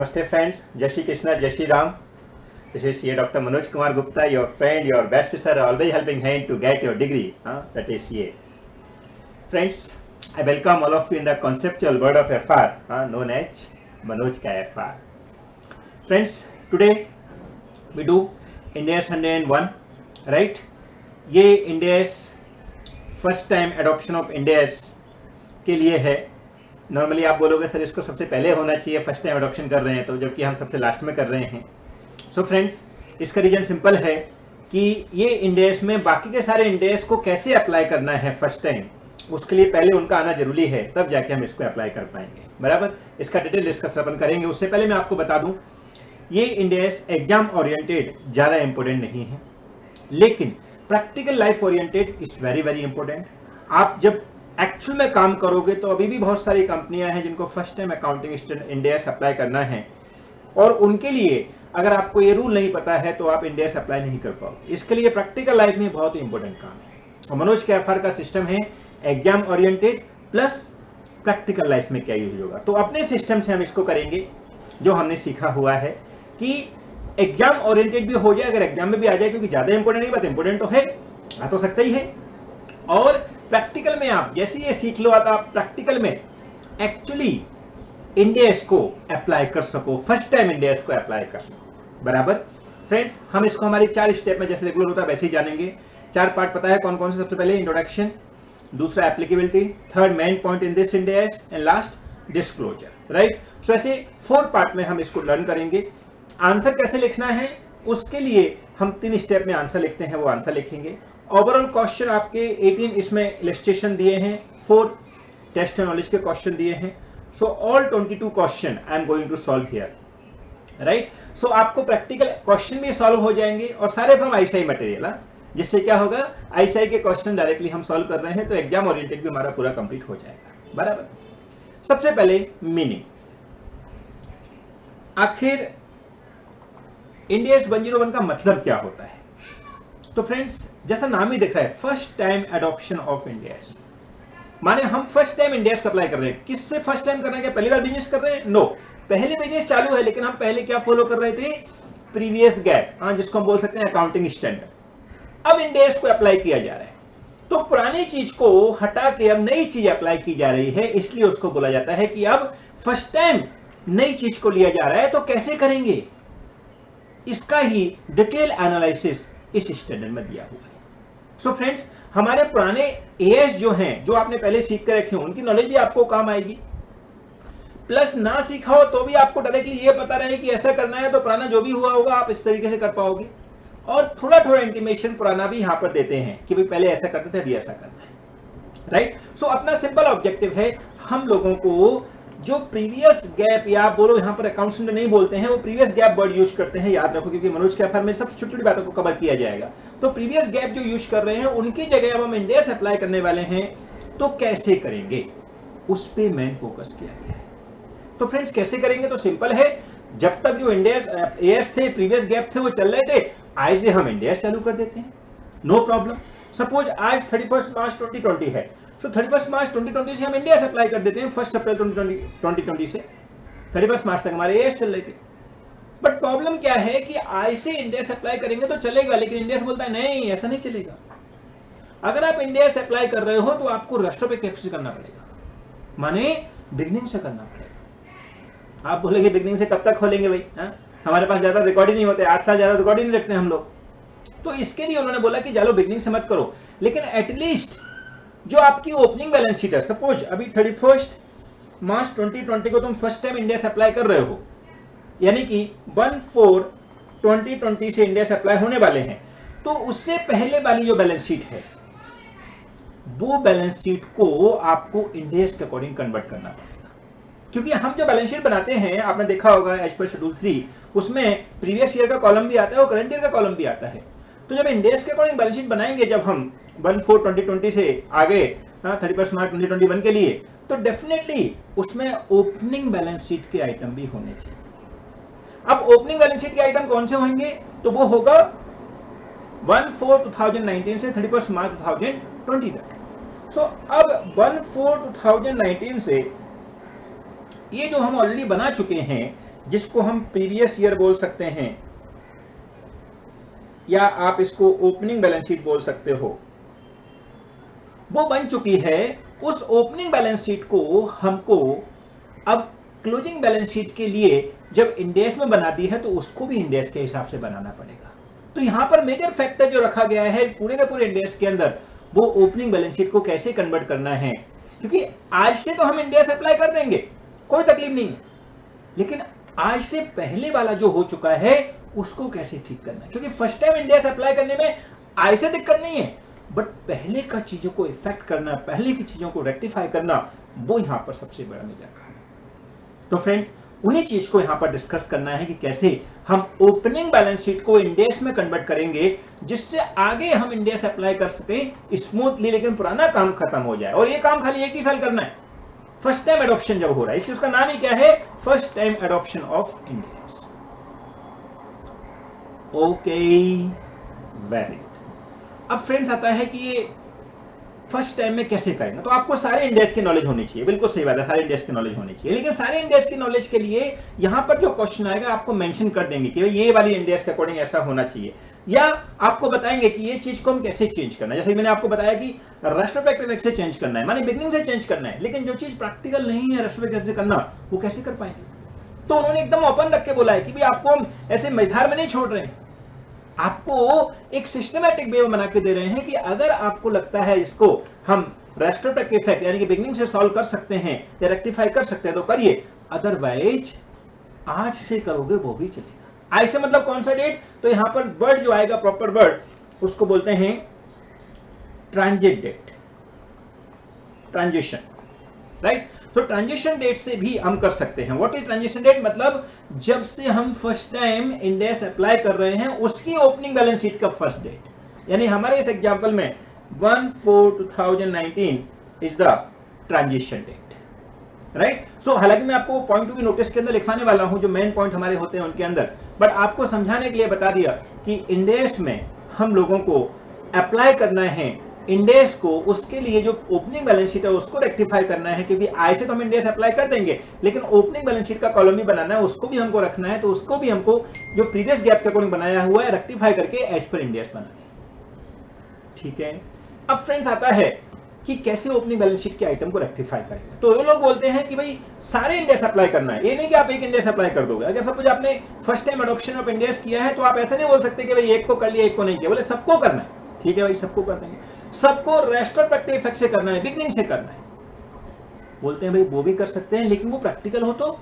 Namaste friends, Jai Shri Krishna, Jai Shri Ram. This is CA Dr. Manoj Kumar Gupta, your friend, your best wisher, always helping hand to get your degree, that is CA. Friends, I welcome all of you in the conceptual world of FR, known as Manoj Ka FR. Friends, today we do India's 101, right? ये India's first time adoption of India's के लिए है. Normally आप बोलोगे sir इसको सबसे पहले होना चाहिए, फर्स्ट टाइम अडॉप्शन कर रहे हैं तो, जबकि हम सबसे लास्ट में कर रहे हैं. सो फ्रेंड्स, इसका रीजन सिंपल है कि ये इंडेस में बाकी के सारे इंडेस को कैसे अप्लाई करना है फर्स्ट टाइम, उसके लिए पहले उनका आना जरूरी है, तब जाके हम इसको अप्लाई कर पाएंगे. बराबर, इसका डिटेल डिस्कस अपन करेंगे. उससे पहले मैं आपको बता दूं, ये इंडेस एग्जाम ओरिएंटेड ज़्यादा इंपॉर्टेंट नहीं है, लेकिन practical life oriented is very very important. आप जब एक्चुअल में काम करोगे तो अभी भी बहुत सारी कंपनियां हैं जिनको फर्स्ट टाइम अकाउंटिंग इंडेस अप्लाई करना है, और उनके लिए अगर आपको ये रूल नहीं पता है तो आप इंडेस अप्लाई नहीं कर पाओगे. इसके लिए प्रैक्टिकल लाइफ में बहुत ही इंपॉर्टेंट काम है. और मनोज के एफआर का सिस्टम है exam oriented plus practical life में क्या यूज होगा. तो अपने सिस्टम से हम इसको करेंगे, जो हमने सीखा हुआ है कि एग्जाम ओरिएंटेड भी हो जाए, अगर एग्जाम में भी आ जाए, क्योंकि ज्यादा इंपॉर्टेंट नहीं, बात इंपॉर्टेंट तो है, आ तो सकता ही है. और प्रैक्टिकल में आप जैसे ये सीख लो, आप प्रैक्टिकल में एक्चुअली इंडेस को अप्लाई कर सको, फर्स्ट टाइम इंडेस को अप्लाई कर सको. बराबर फ्रेंड्स, हम इसको हमारी 4 स्टेप में जैसे रेगुलर होता है वैसे ही जानेंगे. 4 पार्ट पता है कौन कौन से. सबसे पहले इंट्रोडक्शन, दूसरा applicability, third main point in this Ind AS, and last disclosure. Right, so ऐसे 4 पार्ट में हम इसको लर्न करेंगे. आंसर कैसे लिखना है उसके लिए हम 3 स्टेप में आंसर लिखते हैं, वो आंसर लिखेंगे. ओवरऑल क्वेश्चन आपके 18 इसमें इलस्ट्रेशन दिए हैं, 4 टेस्ट एंड नॉलेज के क्वेश्चन दिए हैं. So all 22 question I am going to solve here. Right, so आपको प्रैक्टिकल क्वेश्चन भी सॉल्व हो जाएंगे और सारे फ्रॉम आईसीआई मटेरियल, जिससे क्या होगा, आईसीआई के क्वेश्चन डायरेक्टली हम सॉल्व कर रहे हैं तो एग्जाम ओरिएंटेड भी हमारा पूरा कंप्लीट हो जाएगा. बराबर, सबसे पहले मीनिंग. आखिर इंडियस 101 का मतलब क्या होता है. तो फ्रेंड्स, जैसा नाम ही दिख रहा है, first time adoption of Ind AS, माने हम फर्स्ट टाइम इंडेस अप्लाई कर रहे हैं. किससे फर्स्ट टाइम कर रहे हैं, क्या पहली बार बिजनेस कर रहे हैं? नो, पहले बिजनेस चालू है, लेकिन हम पहले क्या फॉलो कर रहे थे, प्रीवियस गैप, जिसको हम बोल सकते हैं अकाउंटिंग स्टैंडर्ड. अब इंडेस को अप्लाई किया जा रहा है, तो पुरानी चीज को हटा के अब नई चीज अप्लाई की जा रही है, इसलिए उसको बोला जाता है कि अब फर्स्ट टाइम नई चीज को लिया जा रहा है. तो कैसे करेंगे, इसका ही डिटेल एनालिसिस इस स्टैंडर्ड में दिया हुआ है. सो फ्रेंड्स, हमारे पुराने एएस जो हैं, जो आपने पहले सीख कर रखे हो, उनकी नॉलेज भी आपको काम आएगी. प्लस ना सीखा हो तो भी आपको डायरेक्टली ये पता रहे कि ऐसा करना है, तो पुराना जो भी हुआ होगा आप इस तरीके से कर पाओगे. और थोड़ा थोड़ा इंटीमेशन पुराना भी यहां पर देते हैं कि भाई पहले ऐसा करते थे, अभी ऐसा करना है. राइट, सो अपना सिंपल ऑब्जेक्टिव है, हम लोगों को जो प्रीवियस गैप, या आप बोलो यहां पर अकाउंट्स नहीं बोलते हैं, वो प्रीवियस गैप वर्ड यूज करते हैं, याद रखो, क्योंकि मनोज के एफआर में सब छोटी छोटी बातों को कवर किया जाएगा. तो प्रीवियस गैप जो यूज कर रहे हैं उनकी जगह अब हम इंडेस अप्लाई करने वाले हैं, तो कैसे करेंगे उस पे मेन फोकस किया गया है. तो फ्रेंड्स, कैसे करेंगे, तो सिंपल है, जब तक जो इंडेस एएस थे, प्रीवियस गैप थे, वो चल रहे थे, आज से हम इंडेस चालू कर देते हैं, नो प्रॉब्लम. सपोज आज 31 मार्च 2020 है, तो 31 मार्च 2020 से हम इंडिया से अप्लाई कर देते हैं 1 अप्रैल 2020 से 31 मार्च तक हमारे एएस चल रही थी. बट प्रॉब्लम क्या है कि आज से इंडिया से अप्लाई करेंगे तो चलेगा, लेकिन इंडिया से बोलता है नहीं, ऐसा नहीं चलेगा. अगर आप इंडिया से अप्लाई कर रहे हो तो आपको रेट्रोस्पेक्टिव से करना पड़ेगा, माने बिगनिंग से करना पड़ेगा. आप बोलेंगे बिगनिंग से कब तक खोलेंगे भाई, हमारे पास ज्यादा रिकॉर्ड ही नहीं होते, 8 साल ज्यादा रिकॉर्ड ही नहीं रखते हम लोग. तो इसके लिए उन्होंने बोला कि चलो बिगनिंग से मत करो, लेकिन एटलीस्ट जो आपकी ओपनिंग बैलेंस शीट है, सपोज अभी 31 मार्च 2020 को तुम फर्स्ट टाइम इंडिया से अप्लाई कर रहे हो, यानी कि 1/4/2020 से इंडिया से अप्लाई होने वाले हैं, तो उससे पहले वाली जो बैलेंस शीट है, वो बैलेंस शीट को आपको इंडेस के अकॉर्डिंग कन्वर्ट करना पड़ेगा. क्योंकि हम जो बैलेंस शीट बनाते हैं, आपने देखा होगा एज पर शेड्यूल 3, उसमें प्रीवियस ईयर का कॉलम भी आता है और करंट ईयर का कॉलम भी आता है. तो जब इंडेस के अकॉर्डिंग बैलेंस शीट बनाएंगे, जब हम 1/4/2020 से आगे 31 मार्च 2021 के लिए, तो डेफिनेटली उसमें ओपनिंग बैलेंस शीट के आइटम भी होने चाहिए. अब ओपनिंग बैलेंस शीट के आइटम कौन से होंगे, तो वो होगा 1/4/2019 से 31 मार्च 2020 तक. सो अब 1/4/2019 से ये जो हम ऑलरेडी बना चुके हैं, जिसको हम प्रीवियस ईयर बोल सकते हैं या आप इसको ओपनिंग बैलेंस शीट बोल सकते हो, वो बन चुकी है। उस ओपनिंग बैलेंस शीट को हमको अब क्लोजिंग बैलेंस शीट के लिए जब इंडेस में बना दी है तो उसको भी इंडेस के हिसाब से बनाना पड़ेगा। तो यहां पर मेजर फैक्टर जो रखा गया है पूरे के पूरे इंडेस के अंदर, वो ओपनिंग बैलेंस शीट को कैसे कन्वर्ट करना है। क्योंकि आज से तो हम इंडेस अप्लाई कर देंगे, कोई तकलीफ नहीं है, लेकिन आज से पहले वाला जो हो चुका है उसको कैसे ठीक करना है। क्योंकि फर्स्ट टाइम इंडेस अप्लाई करने में आज से दिक्कत नहीं है, बट पहले का चीजों को इफेक्ट करना, पहले की चीजों को रेक्टिफाई करना, वो यहां पर सबसे बड़ा मेजर काम है। तो फ्रेंड्स, उन्हीं चीज को यहां पर डिस्कस करना है कि कैसे हम ओपनिंग बैलेंस शीट को इंडेस में कन्वर्ट करेंगे, जिससे आगे हम इंडेस अप्लाई कर सकें स्मूथली, लेकिन पुराना काम खत्म हो जाए। और ये काम खाली एक ही साल करना है, फर्स्ट टाइम एडॉप्शन जब हो रहा है, इसलिए उसका नाम ही क्या है, first time adoption of Ind AS. Okay, very good. अब फ्रेंड्स आता है कि ये फर्स्ट टाइम में कैसे करेंगे। तो आपको सारे इंडेक्स की नॉलेज होनी चाहिए, बिल्कुल सही बात है, सारे इंडेक्स की नॉलेज होनी चाहिए। लेकिन सारे इंडेक्स की नॉलेज के लिए यहां पर जो क्वेश्चन आएगा आपको मेंशन कर देंगे कि ये वाली इंडेक्स के अकॉर्डिंग ऐसा होना चाहिए, या आपको बताएंगे कि ये चीज को हम कैसे चेंज करना है। जैसे मैंने आपको बताया कि रेट्रोस्पेक्टिव से चेंज करना है, माने बिगनिंग से चेंज करना है, लेकिन जो चीज प्रैक्टिकल नहीं है रेट्रोस्पेक्टिव से करना, वो कैसे कर पाएंगे। तो उन्होंने एकदम ओपन रख के बोला है कि भाई आपको हम ऐसे मझधार में नहीं छोड़ रहे हैं, आपको एक सिस्टमैटिक वे बना के दे रहे हैं कि अगर आपको लगता है इसको हम रेट्रोस्पेक्टिव इफेक्ट यानी कि बिगनिंग से सॉल्व कर सकते हैं या रेक्टिफाई कर सकते हैं तो करिए, अदरवाइज आज से करोगे वो भी चलेगा। आज से मतलब कौन सा डेट, तो यहां पर वर्ड जो आएगा, प्रॉपर वर्ड, उसको बोलते हैं ट्रांजिट डेट, ट्रांजिशन, राइट। तो ट्रांजिशन डेट से भी हम कर सकते हैं। व्हाट इज ट्रांजिशन डेट, मतलब जब से हम फर्स्ट टाइम इंडेस अप्लाई कर रहे हैं उसकी ओपनिंग बैलेंस शीट का फर्स्ट डेट, यानी हमारे इस एग्जांपल में 1/4/2019 is the transition date, right. So हालांकि मैं आपको पॉइंट टू भी नोटिस के अंदर लिखवाने वाला हूं, जो मेन पॉइंट हमारे होते हैं उनके अंदर, बट आपको समझाने के लिए बता दिया कि इंडेस में हम लोगों को अप्लाई करना है इंडेस को, उसके लिए जो ओपनिंग बैलेंस शीट है उसको रेक्टिफाई करना है। क्योंकि आज से तो हम इंडेस अप्लाई कर देंगे, लेकिन ओपनिंग बैलेंस शीट का कॉलम भी बनाना है, उसको भी हमको रखना है, तो उसको भी हमको जो प्रीवियस गैप के अकॉर्डिंग बनाया हुआ है रेक्टिफाई करके एज पर इंडेस बनाना है, ठीक है। अब फ्रेंड्स आता है कि कैसे ओपनिंग बैलेंस शीट के आइटम को रेक्टिफाई करेंगे। तो ये लोग बोलते हैं कि भाई सारे इंडेस अप्लाई करना है, ये नहीं कि आप एक इंडेस अप्लाई कर दोगे। अगर सपोज आपने first time adoption of Ind AS किया है तो आप ऐसा नहीं बोल सकते कि भाई एक को कर लिया एक को नहीं किया, बोले सबको करना है, ठीक है भाई सबको कर देंगे, सबको रेट्रोस्पेक्टिव इफेक्ट से करना है, बिगनिंग से करना है। बोलते हैं भाई वो भी कर सकते हैं, लेकिन वो प्रैक्टिकल हो तो,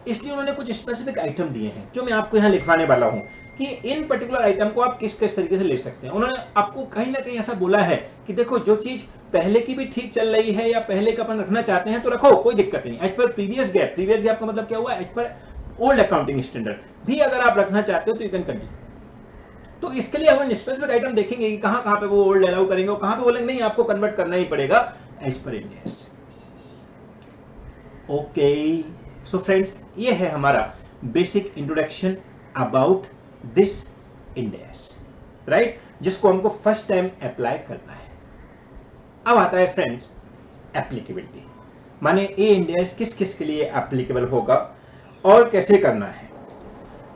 इसलिए उन्होंने कुछ स्पेसिफिक आइटम दिए हैं जो मैं आपको यहां लिखवाने वाला हूं कि इन पर्टिकुलर आइटम को आप किस किस तरीके से ले सकते हैं। उन्होंने आपको कहीं ना कहीं ऐसा बोला है कि देखो जो चीज पहले की भी ठीक चल रही है या पहले का अपन रखना चाहते हैं तो रखो, कोई दिक्कत नहीं। As per previous gap, previous gap का मतलब क्या हुआ, as per old accounting standard भी अगर आप रखना चाहते हो तो यू कैन कंटिन्यू। तो इसके लिए हम स्पेसिफिक आइटम देखेंगे कि कहां कहां पे वो ओल्ड अलाउ करेंगे और कहां पे बोलेंगे नहीं आपको कन्वर्ट करना ही पड़ेगा as per इंडेस। Okay, so friends ये है हमारा basic introduction about this Ind AS, right, जिसको हमको फर्स्ट टाइम अप्लाई करना है। अब आता है फ्रेंड्स एप्लीकेबिलिटी, माने ये इंडेस किस किस के लिए एप्लीकेबल होगा और कैसे करना है।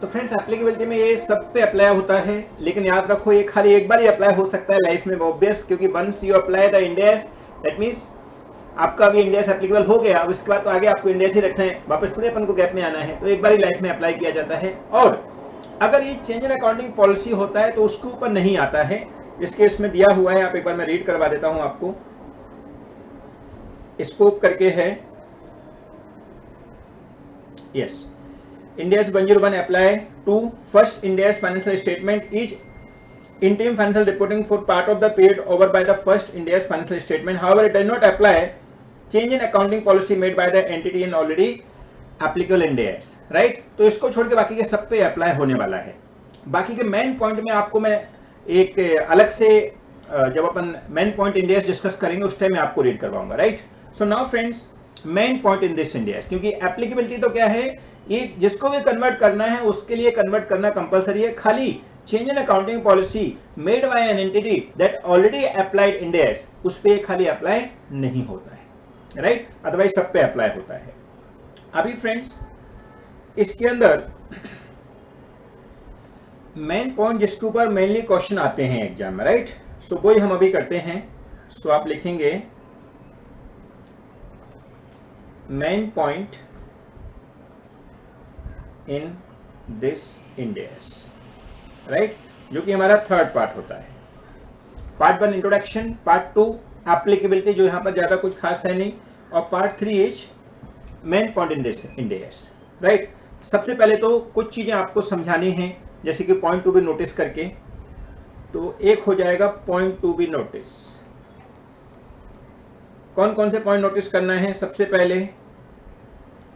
तो फ्रेंड्स एप्लीकेबिलिटी में ये सब पे अप्लाई होता है, लेकिन याद रखो ये खाली एक बार ही अप्लाई हो सकता है लाइफ में, ऑब्वियस, क्योंकि once you apply the Ind AS that means आपका अभी इंडेस एप्लीकेबल हो गया, अब इसके बाद तो आगे आपको इंडेस ही रखना है, वापस थोड़ी अपन को गैप में आना है, तो एक बार ही लाइफ में अप्लाई किया जाता है। और अगर ये चेंज इन अकाउंटिंग पॉलिसी होता है तो उसके ऊपर नहीं आता है। इस केस में दिया हुआ है, आप एक बार मैं रीड करवा देता हूं आपको, स्कोप करके है, yes, Ind AS 101 apply to first Ind AS financial statement each interim financial reporting for part of the period over by the first Ind AS financial statement. However, it does not apply change in accounting policy made by the entity in already applicable Ind AS, right? तो इसको छोड़ के बाकी के सब पे apply होने वाला है। बाकी के मेन पॉइंट में आपको मैं एक अलग से जब अपन main point Ind AS discuss करेंगे उस टाइम में आपको रीड करवाऊंगा, right. So now friends main point in this Ind AS, क्योंकि एप्लीकेबिलिटी तो क्या है, ये जिसको भी कन्वर्ट करना है उसके लिए कन्वर्ट करना कंपलसरी है, खाली change in accounting policy made by an entity that already applied end S उस पे खाली अप्लाई नहीं होता है, राइट, अदरवाइज सब पे अप्लाई होता है। अभी फ्रेंड्स इसके अंदर मेन पॉइंट जिसके ऊपर मेनली क्वेश्चन आते हैं एग्जाम में, राइट, सो वही हम अभी करते हैं। सो आप लिखेंगे main point in this index, right, जो कि हमारा थर्ड पार्ट होता है। पार्ट 1 इंट्रोडक्शन, पार्ट 2 एप्लीकेबिलिटी, जो यहाँ पर ज्यादा कुछ खास है नहीं, और part 3 is main point in this index, right. सबसे पहले तो कुछ चीजें आपको समझानी हैं, जैसे कि पॉइंट टू बी नोटिस करके। तो एक हो जाएगा पॉइंट टू बी नोटिस। कौन कौन से पॉइंट नोटिस करना है? सबसे पहले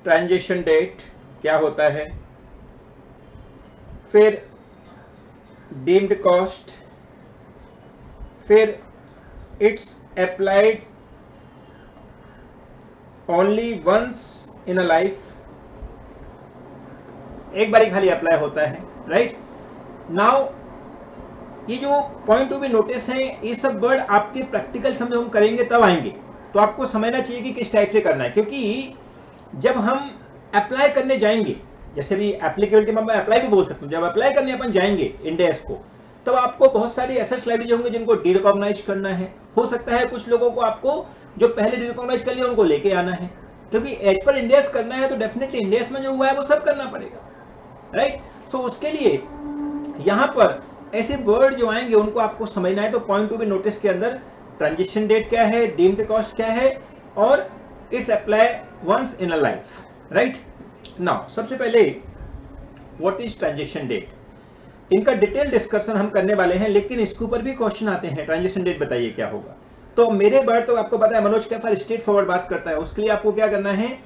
ट्रांजैक्शन डेट क्या होता है, फिर डीम्ड कॉस्ट, फिर it's applied only once in a life, एक बार ही खाली अप्लाई होता है, राइट। नाउ ये जो पॉइंट टू बी नोटिस है, ये सब वर्ड आपके प्रैक्टिकल समझ हम करेंगे तब आएंगे, तो आपको समझना चाहिए कि किस टाइप से करना है, क्योंकि जब हम अप्लाई करने जाएंगे, जैसे भी एप्लीकेबिलिटी में अप्लाई भी बोल सकते हैं, जब अप्लाई करने अपन जाएंगे इंडेक्स को, तब आपको बहुत सारी ऐसे स्लाइड होंगे जिनको डिरिकॉग्नाइज करना है। हो सकता है कुछ लोगों को आपको जो पहले डिरिकॉग्नाइज कर लिया उनको लेके आना है, क्योंकि एज पर इंडेक्स करना है तो डेफिनेटली इंडेक्स में जो हुआ है वो सब करना पड़ेगा, राइट। सो उसके लिए यहां पर ऐसे वर्ड जो आएंगे उनको आपको समझना है। तो पॉइंट टू बी नोटिस के अंदर ट्रांजिशन डेट क्या है, डीम्ड कॉस्ट क्या है, और it's apply once in a life, right. Now सबसे पहले व्हाट इज ट्रांजिशन डेट, इनका डिटेल डिस्कशन हम करने वाले हैं, लेकिन इसके ऊपर भी क्वेश्चन आते हैं। ट्रांजिशन डेट बताइए क्या होगा। तो मेरे वर्ड तो आपको पता है, मनोज कैफर स्ट्रेट फॉरवर्ड बात करता है। उसके लिए आपको क्या करना है,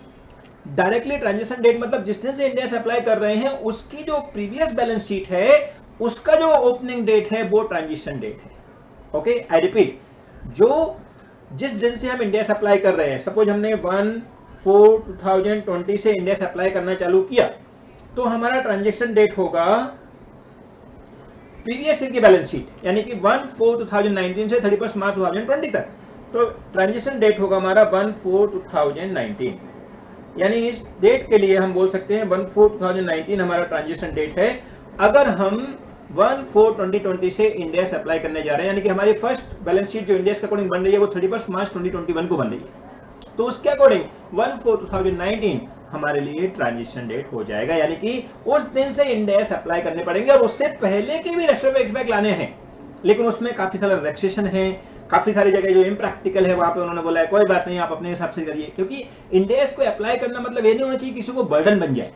डायरेक्टली ट्रांजिशन डेट मतलब जिस दिन से इंडिया से अप्लाई कर रहे हैं उसकी जो प्रीवियस बैलेंस शीट है उसका जो ओपनिंग डेट है वो ट्रांजिशन डेट है। ओके, आई रिपीट, जो जिस दिन से हम इंडिया से अप्लाई कर रहे हैं, सपोज हमने 1/4/2020 से इंडिया से अप्लाई करना चालू किया, तो हमारा ट्रांजेक्शन डेट होगा प्रीवियस ईयर की बैलेंस शीट, यानी कि 1/4/2019 से 31 मार्च 2020 तक। तो ट्रांजेक्शन डेट होगा हमारा 1/4/2019, यानी इस डेट के लिए हम बोल सकते हैं 1/4/2019 हमारा ट्रांजिशन डेट है। अगर हम 1/4/2020 से इंडिया से अप्लाई करने जा रहे हैं, यानी कि हमारी फर्स्ट बैलेंस शीट जो इंडिया के अकॉर्डिंग बन रही है वो 31 मार्च 2021 को बन रही है, तो उसके अकॉर्डिंग 1/4/2019 हमारे लिए ट्रांजिशन डेट हो जाएगा, यानी कि उस दिन से इंडिया से अप्लाई करने पड़ेंगे। और उससे पहले के भी रेट्रोस्पेक्टिव लाने हैं, लेकिन उसमें काफी सारा रिलैक्सेशन है, काफी सारी जगह जो इम्प्रैक्टिकल है वहां पे उन्होंने बोला है कोई बात नहीं, आप अपने हिसाब से करिए, क्योंकि इंडेक्स को अप्लाई करना मतलब ये नहीं होना चाहिए किसी को बर्डन बन जाए।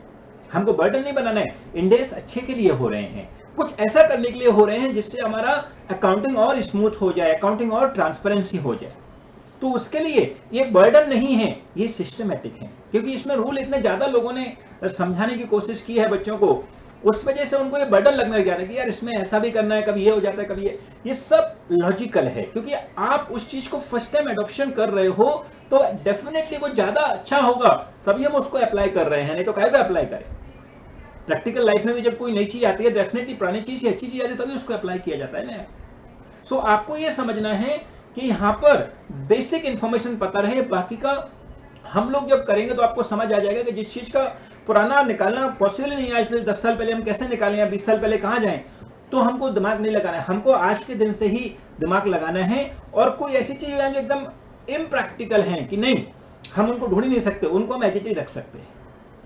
हमको बर्डन नहीं बनाना है, इंडेक्स अच्छे के लिए हो रहे हैं, कुछ ऐसा करने के लिए हो रहे हैं जिससे हमारा अकाउंटिंग और स्मूथ हो जाए, अकाउंटिंग और ट्रांसपेरेंसी हो जाए। तो उसके लिए ये बर्डन नहीं है, ये सिस्टमैटिक है, क्योंकि इसमें रूल इतने ज्यादा लोगों ने समझाने की कोशिश की है बच्चों को, उस वजह से उनको ये बर्डन लगने लग जाता है कि यार इसमें ऐसा भी करना है, कभी ये हो जाता है, कभी ये सब लॉजिकल है, क्योंकि आप उस चीज को फर्स्ट टाइम एडॉप्शन कर रहे हो तो डेफिनेटली वो ज्यादा अच्छा होगा, तभी हम उसको अप्लाई कर रहे हैं, नहीं तो काहे को अप्लाई करें। प्रैक्टिकल लाइफ में भी जब कोई नई चीज आती है, डेफिनेटली पुरानी चीज से अच्छी चीज आती है तभी उसको अप्लाई किया जाता है ना। सो आपको ये समझना है कि यहाँ पर बेसिक इंफॉर्मेशन पता रहे, बाकी का हम लोग जब करेंगे तो आपको समझ आ जाएगा कि जिस चीज का पुराना निकालना पॉसिबल नहीं है, आज 10 साल पहले हम कैसे निकालें या 20 साल पहले कहाँ जाएं, तो हमको दिमाग नहीं लगाना है, हमको आज के दिन से ही दिमाग लगाना है। और कोई ऐसी चीज जो एकदम इम्प्रैक्टिकल है कि नहीं हम उनको ढूंढ ही नहीं सकते, उनको हम एज रख सकते हैं,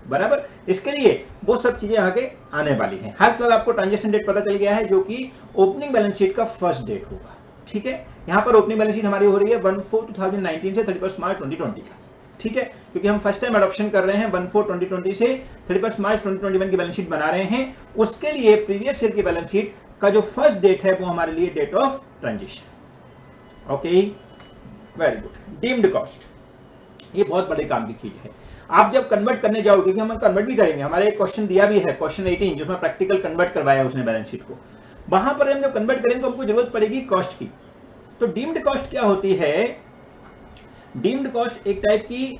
बराबर। इसके लिए वो सब चीजें आगे आने वाली हैं। हाल फिलहाल आपको ट्रांजेक्शन डेट पता चल गया है, जो कि ओपनिंग बैलेंस शीट का फर्स्ट डेट होगा, ठीक है। यहाँ पर ओपनिंग बैलेंस शीट हमारी हो रही है 1/4/2019 से 31 मार्च 2020 का, ठीक है, क्योंकि हम फर्स्ट टाइम एडॉप्शन कर रहे हैं 1/4/2020 से 31 मार्च 2021 की बैलेंस शीट बना रहे हैं। उसके लिए प्रीवियस ईयर की बैलेंस शीट का जो फर्स्ट डेट है वो हमारे लिए date of transition. Okay, very good. Deemed cost, ये बहुत बड़े काम की चीज है। आप जब कन्वर्ट करने जाओगे, क्योंकि हम कन्वर्ट भी करेंगे, हमारे एक क्वेश्चन दिया भी है, क्वेश्चन 18, जिसमें प्रैक्टिकल कन्वर्ट करवाया उसने बैलेंस शीट को, वहां पर हम जब कन्वर्ट करेंगे तो हमको जरूरत पड़ेगी कॉस्ट की। तो डीम्ड कॉस्ट क्या होती है? डीम्ड कॉस्ट एक टाइप की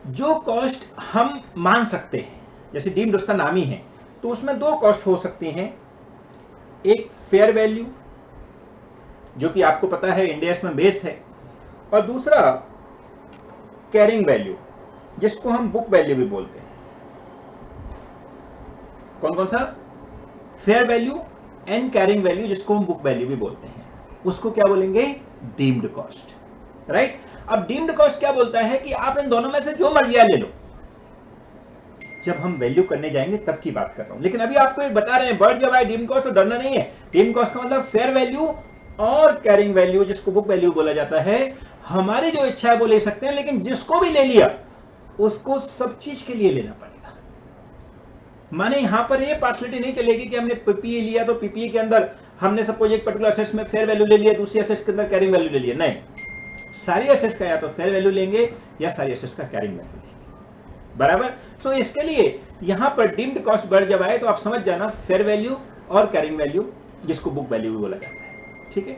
जो कॉस्ट हम मान सकते हैं, जैसे डीम्ड उसका नाम ही है, तो उसमें दो कॉस्ट हो सकती हैं, एक फेयर वैल्यू जो कि आपको पता है इंडेक्स में बेस है, और दूसरा कैरिंग वैल्यू जिसको हम बुक वैल्यू भी बोलते हैं। कौन कौन सा? Fair value and carrying value, जिसको हम बुक वैल्यू भी बोलते हैं, उसको क्या बोलेंगे? Deemed cost, right? अब डीम्ड कॉस्ट क्या बोलता है कि आप इन दोनों में से जो मर्जी ले लो। जब हम वैल्यू करने जाएंगे तब की बात कर रहा हूं, लेकिन अभी आपको एक बता रहे हैं, बर्ड जब आए डीम्ड कॉस्ट तो डरना नहीं है। डीम्ड कॉस्ट का मतलब फेयर वैल्यू और कैरिंग वैल्यू, जिसको बुक वैल्यू बोला जाता है, हमारी जो इच्छा है वो ले सकते हैं, लेकिन जिसको भी ले लिया उसको सब चीज के लिए लेना पड़ेगा। माने यहां पर ये पार्शलिटी नहीं चलेगी कि हमने पीपीए लिया तो पीपीए के अंदर हमने सपोज एक पर्टिकुलर असेट्स में फेयर वैल्यू ले लिया, दूसरी असेट्स के अंदर कैरिंग वैल्यू ले लिया। नहीं, सारी असेट्स का या तो फेयर वैल्यू लेंगे या सारी असेट्स का कैरिंग वैल्यू लेंगे, बराबर। सो इसके लिए यहां पर डीम्ड कॉस्ट वर्ड जब आए तो आप समझ जाना फेयर वैल्यू और कैरिंग वैल्यू, जिसको बुक वैल्यू भी बोला जाता है, ठीक है।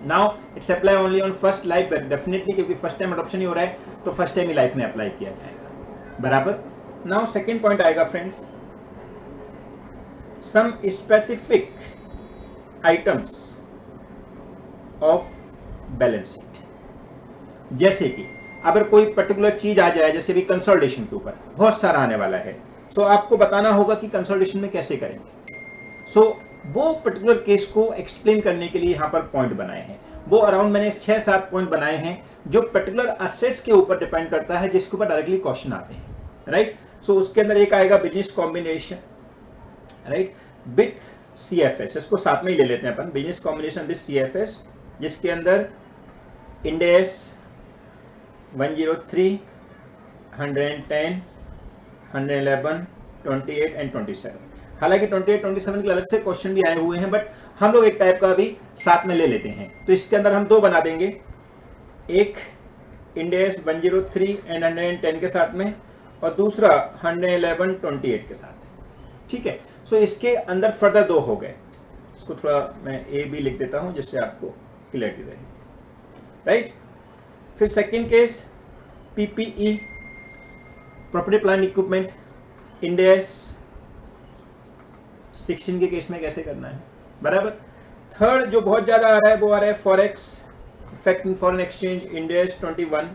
Now it's apply only on first life, definitely, क्योंकि फर्स्ट टाइम अडॉप्शन ही हो रहा है तो फर्स्ट टाइम ही लाइफ में अप्लाई किया जाएगा, बराबर। नाउ सेकेंड पॉइंट आएगा friends, some specific items of balance sheet. जैसे कि अगर कोई पर्टिकुलर चीज आ जाए, जैसे भी कंसोलिडेशन के ऊपर बहुत सारा आने वाला है, सो आपको बताना होगा कि कंसोलिडेशन में कैसे करेंगे। सो वो पर्टिकुलर केस को एक्सप्लेन करने के लिए यहां पर पॉइंट बनाए हैं। वो अराउंड मैंने 6-7 पॉइंट बनाए हैं जो पर्टिकुलर असेट्स के ऊपर डिपेंड करता है, जिसके ऊपर डायरेक्टली क्वेश्चन आते हैं, राइट। सो उसके अंदर एक आएगा business combination, right, with CFS. इसको साथ में ही ले लेते हैं अपन, बिजनेस कॉम्बिनेशन विथ सीएफएस, जिसके अंदर इंड एस 103, 110, 111, 28 एंड 27। हालांकि 28, 27 के अलग से क्वेश्चन भी आए हुए हैं, बट हम लोग एक टाइप का भी साथ में ले लेते हैं। तो इसके अंदर हम दो बना देंगे, एक इंड एस 103 एंड 110 के साथ में, और दूसरा 111, 28 के साथ, ठीक है। सो इसके अंदर फर्दर दो हो गए, इसको थोड़ा मैं ए बी लिख देता हूं जिससे आपको क्लियरिटी रहे, राइट। फिर second case PPE, property plant equipment, end S 16 के केस में कैसे करना है, बराबर। थर्ड जो बहुत ज्यादा आ रहा है वो आ रहा है forex, effect in foreign exchange, end S 21,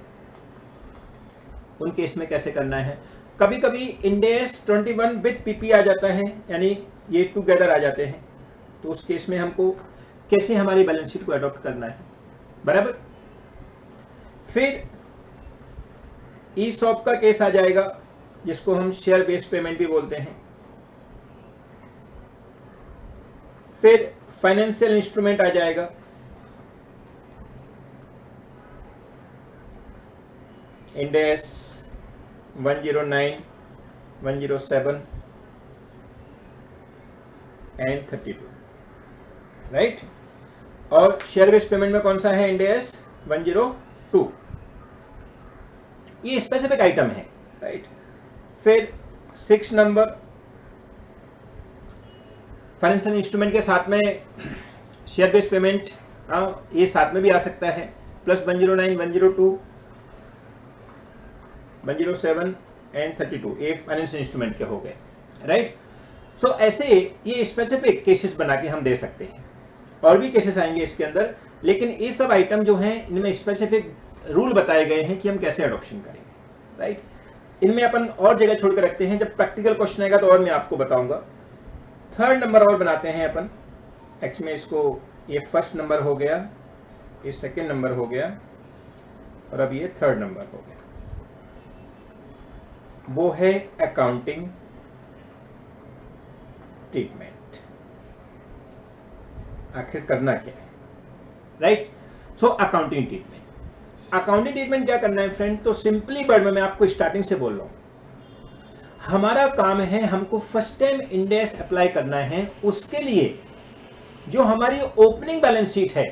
उन केस में कैसे करना है। कभी कभी इंड एस 21 विद पीपी आ जाता है, यानी ये टुगेदर आ जाते हैं, तो उस केस में हमको कैसे हमारी बैलेंस शीट को अडॉप्ट करना है, बराबर। फिर ईसॉप का केस आ जाएगा, जिसको हम शेयर बेस्ड पेमेंट भी बोलते हैं। फिर फाइनेंशियल इंस्ट्रूमेंट आ जाएगा, इंड एस 109, 107 एंड 32, राइट। और शेयर बेस्ड पेमेंट में कौन सा है? End S 102। ये स्पेसिफिक आइटम है, राइट। फिर 6 नंबर फाइनेंशियल इंस्ट्रूमेंट के साथ में शेयर बेस्ड पेमेंट, ये साथ में भी आ सकता है, प्लस 109, 102, 107 एंड 32, ये फाइनेंशियल इंस्ट्रूमेंट के हो गए, राइट। सो ऐसे ये स्पेसिफिक केसेस बना के हम दे सकते हैं, और भी केसेस आएंगे इसके अंदर, लेकिन ये सब आइटम जो हैं इनमें स्पेसिफिक रूल बताए गए हैं कि हम कैसे अडॉप्शन करेंगे, राइट। इनमें अपन और जगह छोड़ कर रखते हैं, जब प्रैक्टिकल क्वेश्चन आएगा तो और मैं आपको बताऊंगा। थर्ड नंबर और बनाते हैं अपन, एक्चुअली इसको, ये फर्स्ट नंबर हो गया, ये सेकेंड नंबर हो गया, और अब ये थर्ड नंबर हो गया। वो है अकाउंटिंग ट्रीटमेंट। आखिर करना क्या है, right. So accounting treatment, accounting treatment क्या करना है फ्रेंड? तो सिंपली वर्ड में मैं आपको स्टार्टिंग से बोल रहा हूं, हमारा काम है, हमको first time end S apply करना है, उसके लिए जो हमारी ओपनिंग बैलेंस शीट है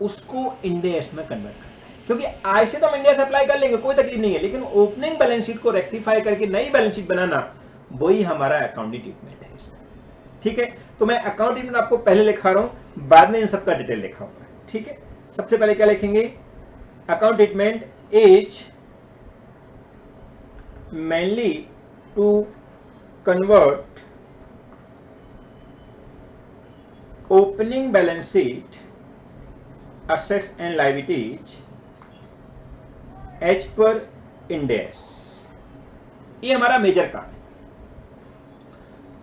उसको इंड एस में कन्वर्ट करना है। क्योंकि आज से तो हम इंड एस अप्लाई कर लेंगे, कोई तकलीफ नहीं है, लेकिन ओपनिंग बैलेंस शीट को रेक्टिफाई करके नई बैलेंस शीट बनाना, वही हमारा अकाउंटिंग ट्रीटमेंट है इसमें, ठीक है। तो मैं अकाउंट ट्रीटमेंट आपको पहले लिखा रहा हूं, बाद में इन सबका डिटेल लिखाऊंगा, ठीक है। सबसे पहले क्या लिखेंगे? Account treatment is mainly to convert opening balance sheet assets and liabilities as per Ind AS। ये हमारा मेजर काम है।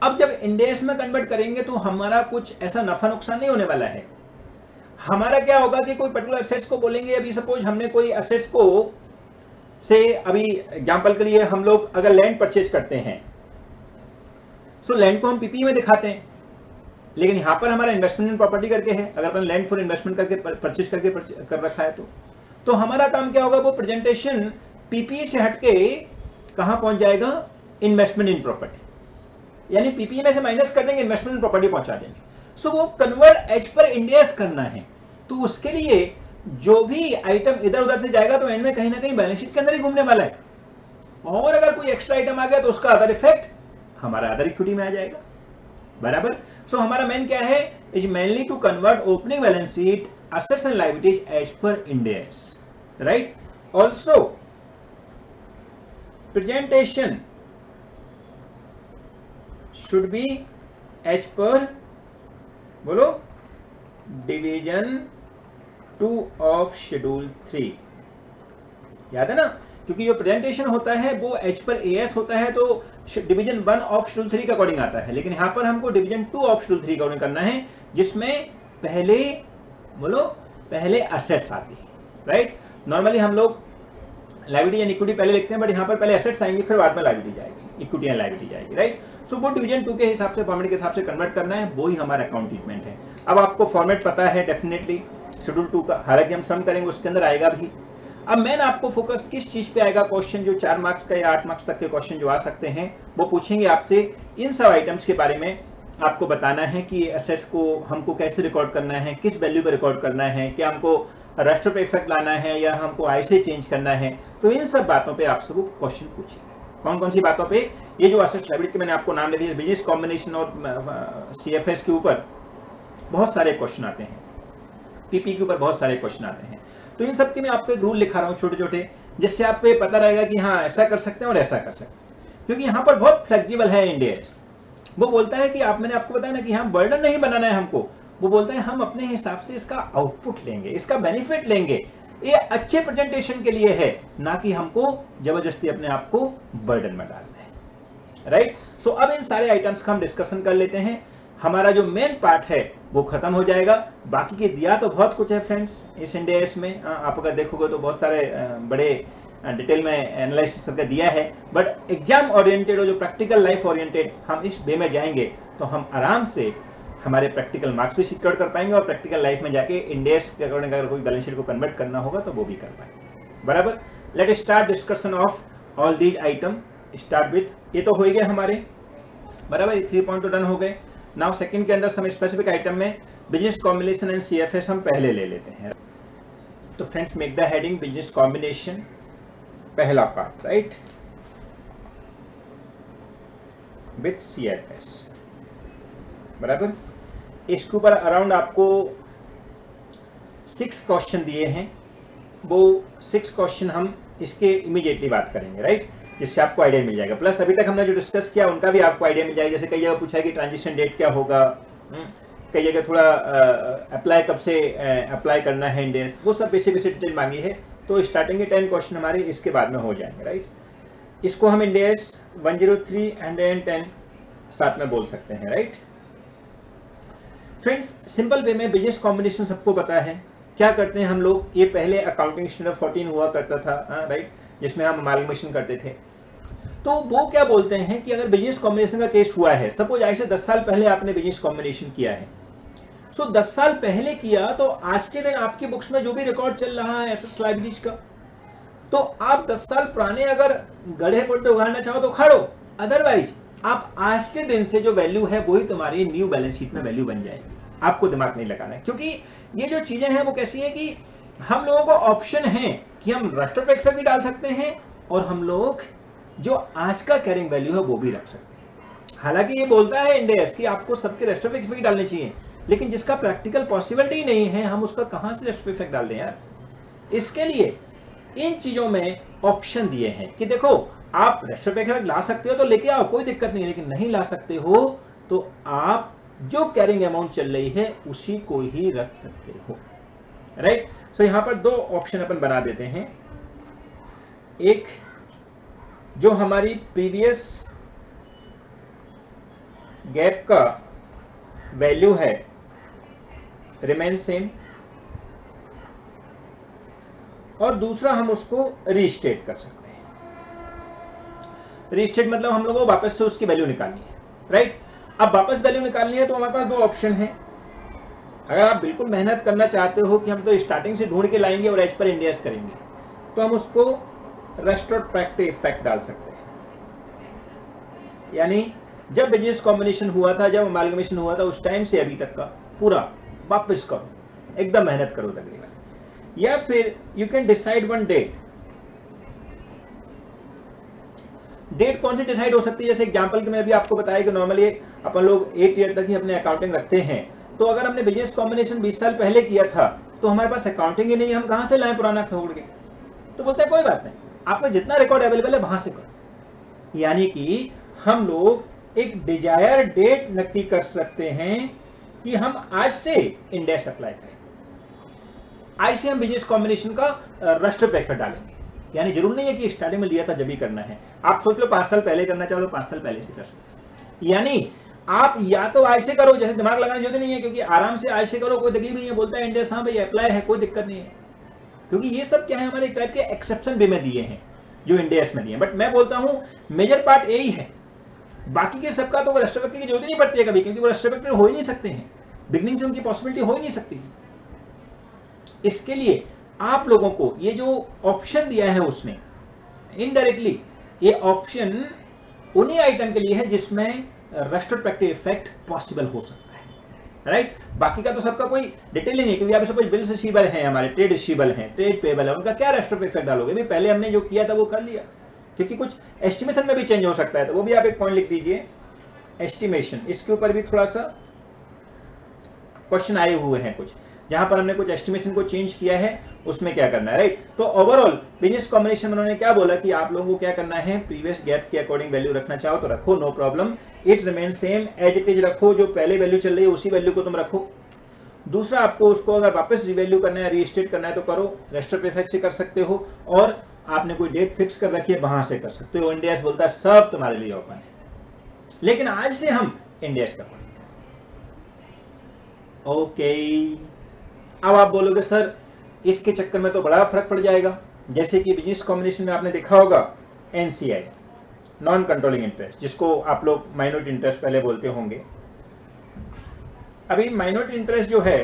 अब जब इंडेस में कन्वर्ट करेंगे तो हमारा कुछ ऐसा नफा नुकसान नहीं होने वाला है। हमारा क्या होगा कि कोई पर्टिकुलर असेट्स को बोलेंगे, अभी सपोज हमने कोई असेट्स को से, अभी एग्जांपल के लिए हम लोग अगर लैंड परचेज करते हैं, सो लैंड को हम पीपी में दिखाते हैं, लेकिन यहां पर हमारा इन्वेस्टमेंट इन प्रॉपर्टी करके है, अगर अपन लैंड फॉर इन्वेस्टमेंट करके परचेज करके कर रखा है तो हमारा काम क्या होगा, वो प्रेजेंटेशन पीपी से हटके कहां पहुंच जाएगा, इन्वेस्टमेंट इन प्रॉपर्टी, यानी पीपी में से माइनस कर देंगे, इन्वेस्टमेंट इन प्रॉपर्टी पहुंचा देंगे। सो वो कन्वर्ट एज पर इंडेस करना है, तो उसके लिए जो भी आइटम इधर उधर से जाएगा तो एंड में कहीं ना कहीं बैलेंस शीट के अंदर ही घूमने वाला है, और अगर कोई एक्स्ट्रा आइटम आ गया तो उसका अदर इफेक्ट हमारा अदर इक्विटी में आ जाएगा, बराबर। सो हमारा मेन क्या है, is mainly to convert opening balance sheet assets and liabilities as per Ind AS, right? Also, presentation should be as per, बोलो, division 2 of schedule 3, याद है ना, क्योंकि जो प्रेजेंटेशन होता है वो एच पर एएस होता है तो डिवीजन 1 ऑफ शेड्यूल 3 के अकॉर्डिंग आता है, लेकिन यहां पर हमको डिवीजन 2 ऑफ शेड्यूल 3 के अकॉर्डिंग करना है, जिसमें पहले, बोलो, पहले असेट्स आती है, राइट। नॉर्मली हम लोग लायबिलिटी एंड इक्विटी पहले लिखते हैं, बट यहाँ पर पहले असेट्स आएंगे, फिर बाद में लायबिलिटी जाएगी, इक्विटी एंड लायबिलिटी जाएगी, राइट। सो वो डिवीजन 2 के हिसाब से, फॉर्मेट के हिसाब से कन्वर्ट करना है, वो ही हमारा अकाउंट ट्रीटमेंट है। अब आपको फॉर्मेट पता है डेफिनेटली शेड्यूल 2 का, हालांकि हम सम करेंगे उसके अंदर आएगा भी। अब मैंने आपको फोकस किस चीज पे आएगा, क्वेश्चन जो 4 मार्क्स का या 8 मार्क्स तक के क्वेश्चन जो आ सकते हैं, वो पूछेंगे आपसे इन सब आइटम्स के बारे में। आपको बताना है कि एसेट्स को हमको कैसे रिकॉर्ड करना है, किस वैल्यू पे रिकॉर्ड करना है, क्या हमको राष्ट्र पे इफेक्ट लाना है या हमको आई से चेंज करना है, तो इन सब बातों पे आप सबको क्वेश्चन पूछेंगे। कौन कौन सी बातों पे, ये जो एसेट्स लायबिलिटी के मैंने आपको नाम ले दिए, बिजनेस कॉम्बिनेशन और सीएफएस के ऊपर बहुत सारे क्वेश्चन आते हैं, पीपी के ऊपर बहुत सारे क्वेश्चन आते हैं, तो इन सब के मैं आपको एक रूल लिखा रहा हूँ छोटे छोटे, जिससे आपको ये पता रहेगा कि हाँ ऐसा कर सकते हैं और ऐसा कर सकते हैं, क्योंकि यहाँ पर बहुत फ्लेक्सिबल है इंड AS। वो बोलता है कि आप, मैंने आपको बताया ना कि हाँ बर्डन नहीं बनाना है हमको, वो बोलता है हम अपने हिसाब से इसका आउटपुट लेंगे, इसका बेनिफिट लेंगे, ये अच्छे प्रेजेंटेशन के लिए है, ना कि हमको जबरदस्ती अपने आप को बर्डन में डालना है, राइट। सो अब इन सारे आइटम्स का हम डिस्कशन कर लेते हैं, हमारा जो मेन पार्ट है वो खत्म हो जाएगा। बाकी के दिया तो बहुत कुछ है फ्रेंड्स इस इंड AS में, आप अगर देखोगे तो बहुत सारे बड़े डिटेल में एनालिसिस करके दिया है, बट एग्जाम ओरिएंटेड और जो प्रैक्टिकल लाइफ ओरिएंटेड हम इस वे में जाएंगे तो हम आराम से हमारे प्रैक्टिकल मार्क्स भी सिक्योर कर पाएंगे, और प्रैक्टिकल लाइफ में जाके इंड AS के अकॉर्डिंग अगर कोई बैलेंस शीट को कन्वर्ट करना होगा तो वो भी कर पाएंगे, बराबर। Let start discussion of all these item. Start with, ये तो हो ही गए हमारे, बराबर, ये 3 पॉइंट तो डन हो गए। नाउ सेकंड के अंदर सम स्पेसिफिक आइटम में बिजनेस कॉम्बिनेशन एंड सीएफएस हम पहले ले लेते हैं। तो friends make the heading business combination, पहला पार्ट, राइट, विथ सीएफएस, बराबर। इसके ऊपर अराउंड आपको 6 क्वेश्चन दिए हैं, वो 6 क्वेश्चन हम इसके इमीडिएटली बात करेंगे, राइट, जिससे आपको आइडिया मिल जाएगा। प्लस अभी तक हमने जो डिस्कस किया उनका भी आपको आइडिया मिल जाएगा, जैसे कई जगह पूछा है कि ट्रांजिशन डेट क्या होगा, कई जगह थोड़ा अप्लाई कब से अप्लाई करना है इंड AS, वो सब बेसिक डिटेल मांगी है। तो स्टार्टिंग के 10 क्वेश्चन हमारे इसके बाद में हो जाएंगे, राइट। इसको हम इंड AS 103 एंड 10 साथ में बोल सकते हैं, राइट। फ्रेंड्स सिंपल वे में बिजनेस कॉम्बिनेशन सबको पता है, क्या करते हैं हम लोग, ये पहले अकाउंटिंग स्टैंडर्ड 14 हुआ करता था, राइट, जिसमें हम अमालगमेशन करते थे। तो वो क्या बोलते हैं कि अगर बिजनेस कॉम्बिनेशन का केस हुआ है, सपोज आज से 10 साल पहले आपने बिजनेस कॉम्बिनेशन किया है, सो 10 साल पहले किया तो आज के दिन आपकी बुक्स में जो भी रिकॉर्ड चल रहा है एसेट्स लायबिलिटीज का, तो आप 10 साल पुराने अगर गड्ढे पुट्टे उगाड़ना चाहो तो उखाड़ो, अदरवाइज आप आज के दिन से जो वैल्यू है वही तुम्हारी न्यू बैलेंस शीट में वैल्यू बन जाएगी, आपको दिमाग नहीं लगाना है। क्योंकि ये जो चीजें हैं वो कैसी है कि हम लोगों को ऑप्शन है कि हम राष्ट्र पे इफेक्ट भी डाल सकते हैं, और हम लोग जो आज का कैरिंग वैल्यू है वो भी रख सकते हैं। हालांकि ये बोलता है इंड AS कि आपको सबके राष्ट्र पे इफेक्ट डालने चाहिए, लेकिन जिसका प्रैक्टिकल पॉसिबिलिटी नहीं है, हम उसका कहां से राष्ट्र पे इफेक्ट डाल दें यार। इसके लिए इन चीजों में ऑप्शन दिए हैं कि देखो आप राष्ट्र पे इफेक्ट ला सकते हो तो लेके आओ, कोई दिक्कत नहीं है, लेकिन नहीं ला सकते हो तो आप जो कैरिंग अमाउंट चल रही है उसी को ही रख सकते हो, राइट। सो यहां पर 2 ऑप्शन अपन बना देते हैं, एक जो हमारी प्रीवियस गैप का वैल्यू है रिमेन सेम, और दूसरा हम उसको रीस्टेट कर सकते हैं। रीस्टेट मतलब हम लोगों को वापस से उसकी वैल्यू निकालनी है, राइट। अब वापस वैल्यू निकालनी है तो हमारे पास दो ऑप्शन है। अगर आप बिल्कुल मेहनत करना चाहते हो कि हम तो स्टार्टिंग से ढूंढ के लाएंगे और एज पर इंडेक्स करेंगे, तो हम उसको रेट्रोस्पेक्टिव इफेक्ट डाल सकते हैं। यानी जब बिजनेस कॉम्बिनेशन हुआ था, जब अमालगमेशन हुआ था, उस टाइम से अभी तक का पूरा वापस करो, एकदम मेहनत करो तकरीबन। या फिर you can decide one date. Date कौन सी डिसाइड हो सकती है? जैसे एग्जांपल के मैं अभी आपको बताया कि नॉर्मली अपन लोग 8 ईयर तक ही अपने अकाउंटिंग रखते हैं। तो अगर हमने बिजनेस कॉम्बिनेशन 20 साल पहले किया था तो हमारे पास अकाउंटिंग ही नहीं, हम कहां से लाएं पुराना खोल के? तो बोलते हैं कोई बात नहीं, आपका जितना रिकॉर्ड अवेलेबल है वहां से करो। यानी कि हम लोग एक डिजायर डेट नक्की कर सकते हैं कि हम आज से इंडेक्स अप्लाई करें, आज से हम बिजनेस कॉम्बिनेशन का रेट्रोस्पेक्टिव डालेंगे। यानी जरूर नहीं है कि स्टार्टिंग में लिया था जब ही करना है। आप सोच लो 5 साल पहले करना चाहो तो 5 साल पहले से कर सकते। यानी आप या तो आज से करो, जैसे दिमाग लगाने की जरूरत नहीं है, क्योंकि आराम से आज से करो, कोई तकलीफ नहीं है। बोलता है इंडेक्स, हाँ भाई अप्लाई है, कोई दिक्कत नहीं है। क्योंकि ये सब क्या है, हमारे एक टाइप के एक्सेप्शन भी में दिए हैं जो इंडेक्स में दिए हैं। बट मैं बोलता हूँ मेजर पार्ट यही है, बाकी के सबका तो रेट्रोस्पेक्टिव की जरूरत नहीं पड़ती है कभी, क्योंकि वो रेट्रोस्पेक्टिव हो ही नहीं सकते हैं, बिगनिंग से उनकी पॉसिबिलिटी हो ही नहीं सकती। इसके लिए आप लोगों को ये जो ऑप्शन दिया है उसने इनडायरेक्टली, ये ऑप्शन उन्हीं आइटम के लिए है जिसमें रेट्रोस्पेक्टिव इफेक्ट पॉसिबल हो सकता है, राइट। बाकी का तो सबका कोई डिटेल नहीं है, क्योंकि आप सपोज बिल्स रिसीवेबल हैं, हमारे ट्रेड रिसीवेबल हैं, ट्रेड पेएबल है, उनका क्या रेट्रोस्पेक्टिव इफेक्ट डालोगे? भाई पहले हमने जो किया था वो कर लिया, क्योंकि कुछ एस्टिमेशन में भी चेंज हो सकता है। तो वो भी आप एक पॉइंट लिख दीजिए, एस्टिमेशन। इसके ऊपर भी थोड़ा सा क्वेश्चन आए हुए हैं कुछ, जहां पर हमने कुछ एस्टिमेशन को चेंज किया है, उसमें क्या करना है, राइट। तो ओवरऑल बिजनेस कॉम्बिनेशन में उन्होंने क्या बोला कि आप लोगों को क्या करना है, प्रीवियस गैप के अकॉर्डिंग वैल्यू रखना चाहो तो रखो, no problem. It remain same, as it is रखो, जो पहले वैल्यू चल रही है उसी वैल्यू को तुम रखो। दूसरा, आपको उसको अगर वापस रिवैल्यू करना है, रीस्टेट करना है तो करो, रेट्रोस्पेक्टिव इफेक्ट से कर सकते हो, और आपने कोई डेट फिक्स कर रखी है वहां से कर सकते हो। इंडियास बोलता है सब तुम्हारे लिए ओपन है, लेकिन आज से हम इंडियास का ओके। अब आप बोलोगे सर इसके चक्कर में तो बड़ा फर्क पड़ जाएगा। जैसे कि बिजनेस कॉम्बिनेशन में आपने देखा होगा एनसीआई, नॉन कंट्रोलिंग इंटरेस्ट, जिसको आप लोग माइनॉरिटी इंटरेस्ट पहले बोलते होंगे। अभी माइनॉरिटी इंटरेस्ट जो है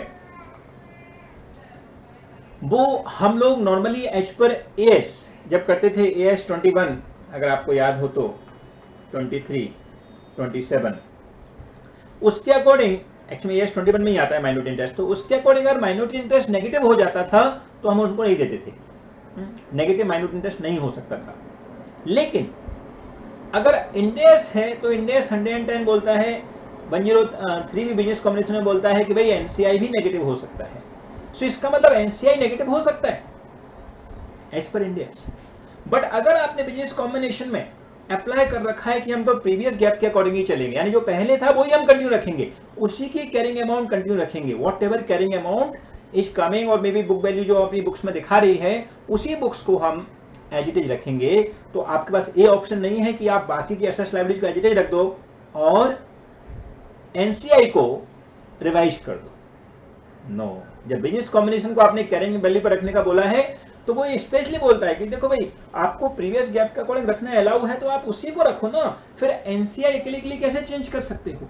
वो हम लोग नॉर्मली एज पर एएस जब करते थे, एएस 21 अगर आपको याद हो तो 23, 27, उसके अकॉर्डिंग एक्चुअली एएस 21 में ही आता है माइनॉरिटी इंटरेस्ट। तो उसके अकॉर्डिंग अगर माइनॉरिटी इंटरेस्ट नेगेटिव हो जाता था तो हम उसको नहीं देते थे, नेगेटिव माइनॉरिटी इंटरेस्ट नहीं हो सकता था। लेकिन अगर इंडेक्स है तो इंडेक्स 110 बोलता है, 103 भी बिजनेस कॉम्बिनेशन में बोलता है कि भाई एनसीआई भी नेगेटिव हो सकता है। सो इसका मतलब एनसीआई नेगेटिव हो सकता है एज पर इंडेक्स। बट अगर आपने बिजनेस कॉम्बिनेशन में अप्लाई कर रखा है कि हम तो प्रीवियस गैप के अकॉर्डिंग ही चलेंगे, यानी जो पहले था वही हम कंटिन्यू रखेंगे, उसी की कैरिंग अमाउंट कंटिन्यू रखेंगे, what ever carrying amount is coming, और मे बी बुक वैल्यू जो अपनी बुक्स में दिखा रही है उसी बुक्स को हम एज इट इज रखेंगे। तो आपके पास ये ऑप्शन नहीं है कि आप बाकी की एसेट्स लायबिलिटीज को एज इट इज रख दो और एनसीआई को रिवाइज कर दो। नो, जब बिजनेस कॉम्बिनेशन को आपने कैरिंग वैल्यू पर रखने का बोला है तो वो स्पेशली बोलता है कि देखो भाई आपको प्रीवियस गैप का अकॉर्डिंग रखना अलाउ है तो आप उसी को रखो ना, फिर एनसीआई के लिए कैसे चेंज कर सकते हो?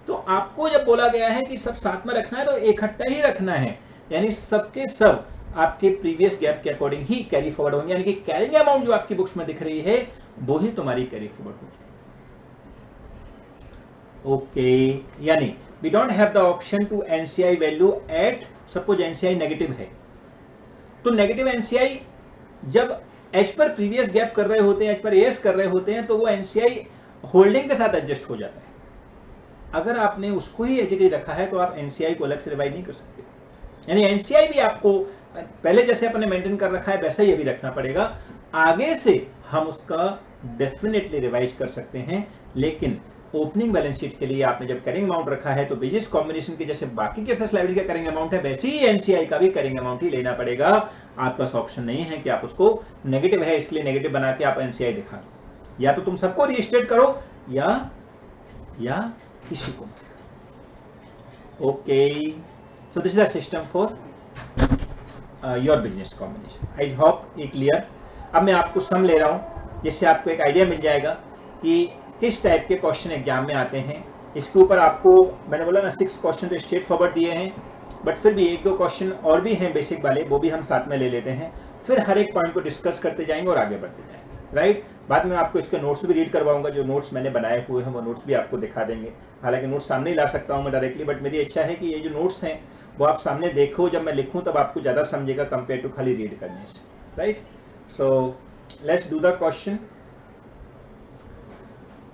तो आपको जब बोला गया है कि सब साथ में रखना है तो इकट्ठा ही रखना है, यानी सबके सब आपके प्रीवियस गैप के अकॉर्डिंग ही कैरी फॉरवर्ड होंगे, यानी कि कैरिंग अमाउंट जो आपकी बुक्स में दिख रही है वो ही तुम्हारी कैरी फॉरवर्ड होगी। ओके, यानी we don't have the option to NCI value at suppose NCI negative है तो नेगेटिव NCI जब एज पर प्रीवियस गैप कर रहे होते हैं, एज पर एएस कर रहे होते हैं, तो वो NCI होल्डिंग के साथ एडजस्ट हो जाता है। अगर आपने उसको ही एज इट इज रखा है तो आप NCI को अलग से रिवाइज नहीं कर सकते, यानी NCI भी आपको पहले जैसे अपने मेंटेन कर रखा है वैसा ही अभी रखना पड़ेगा। आगे से हम उसका डेफिनेटली रिवाइज कर सकते हैं, लेकिन ओपनिंग बैलेंस शीट के लिए आपने जब कैरिंग अमाउंट रखा है तो बिजनेस कॉम्बिनेशन के जैसे बाकी के एसेट्स लायबिलिटी का कैरिंग अमाउंट है वैसे ही एनसीआई का भी कैरिंग अमाउंट ही लेना पड़ेगा। आपके पास ऑप्शन नहीं है कि आप उसको नेगेटिव है इसलिए नेगेटिव बना के आप एनसीआई दिखा दो, या तो तुम सबको रीस्टेट करो या किसी को मत करो। Okay, so this is the system for your business combination. I hope ये क्लियर। अब मैं आपको सम ले रहा हूँ जिससे आपको एक आइडिया मिल जाएगा कि किस टाइप के क्वेश्चन एग्जाम में आते हैं। इसके ऊपर आपको मैंने बोला ना 6 क्वेश्चन तो स्ट्रेट फॉरवर्ड दिए हैं, बट फिर भी 1-2 क्वेश्चन और भी हैं बेसिक वाले, वो भी हम साथ में ले लेते हैं। फिर हर एक पॉइंट को डिस्कस करते जाएंगे और आगे बढ़ते जाएंगे, राइट। बाद में आपको इसके नोट्स भी रीड करवाऊंगा, जो नोट्स मैंने बनाए हुए हैं वो नोट्स भी आपको दिखा देंगे। हालांकि नोट्स सामने ही ला सकता हूँ मैं डायरेक्टली, बट मेरी इच्छा है कि ये जो नोट्स हैं वो आप सामने देखो, जब मैं लिखूँ तब आपको ज़्यादा समझेगा कंपेयर टू खाली रीड करने से, right. So let's do the question.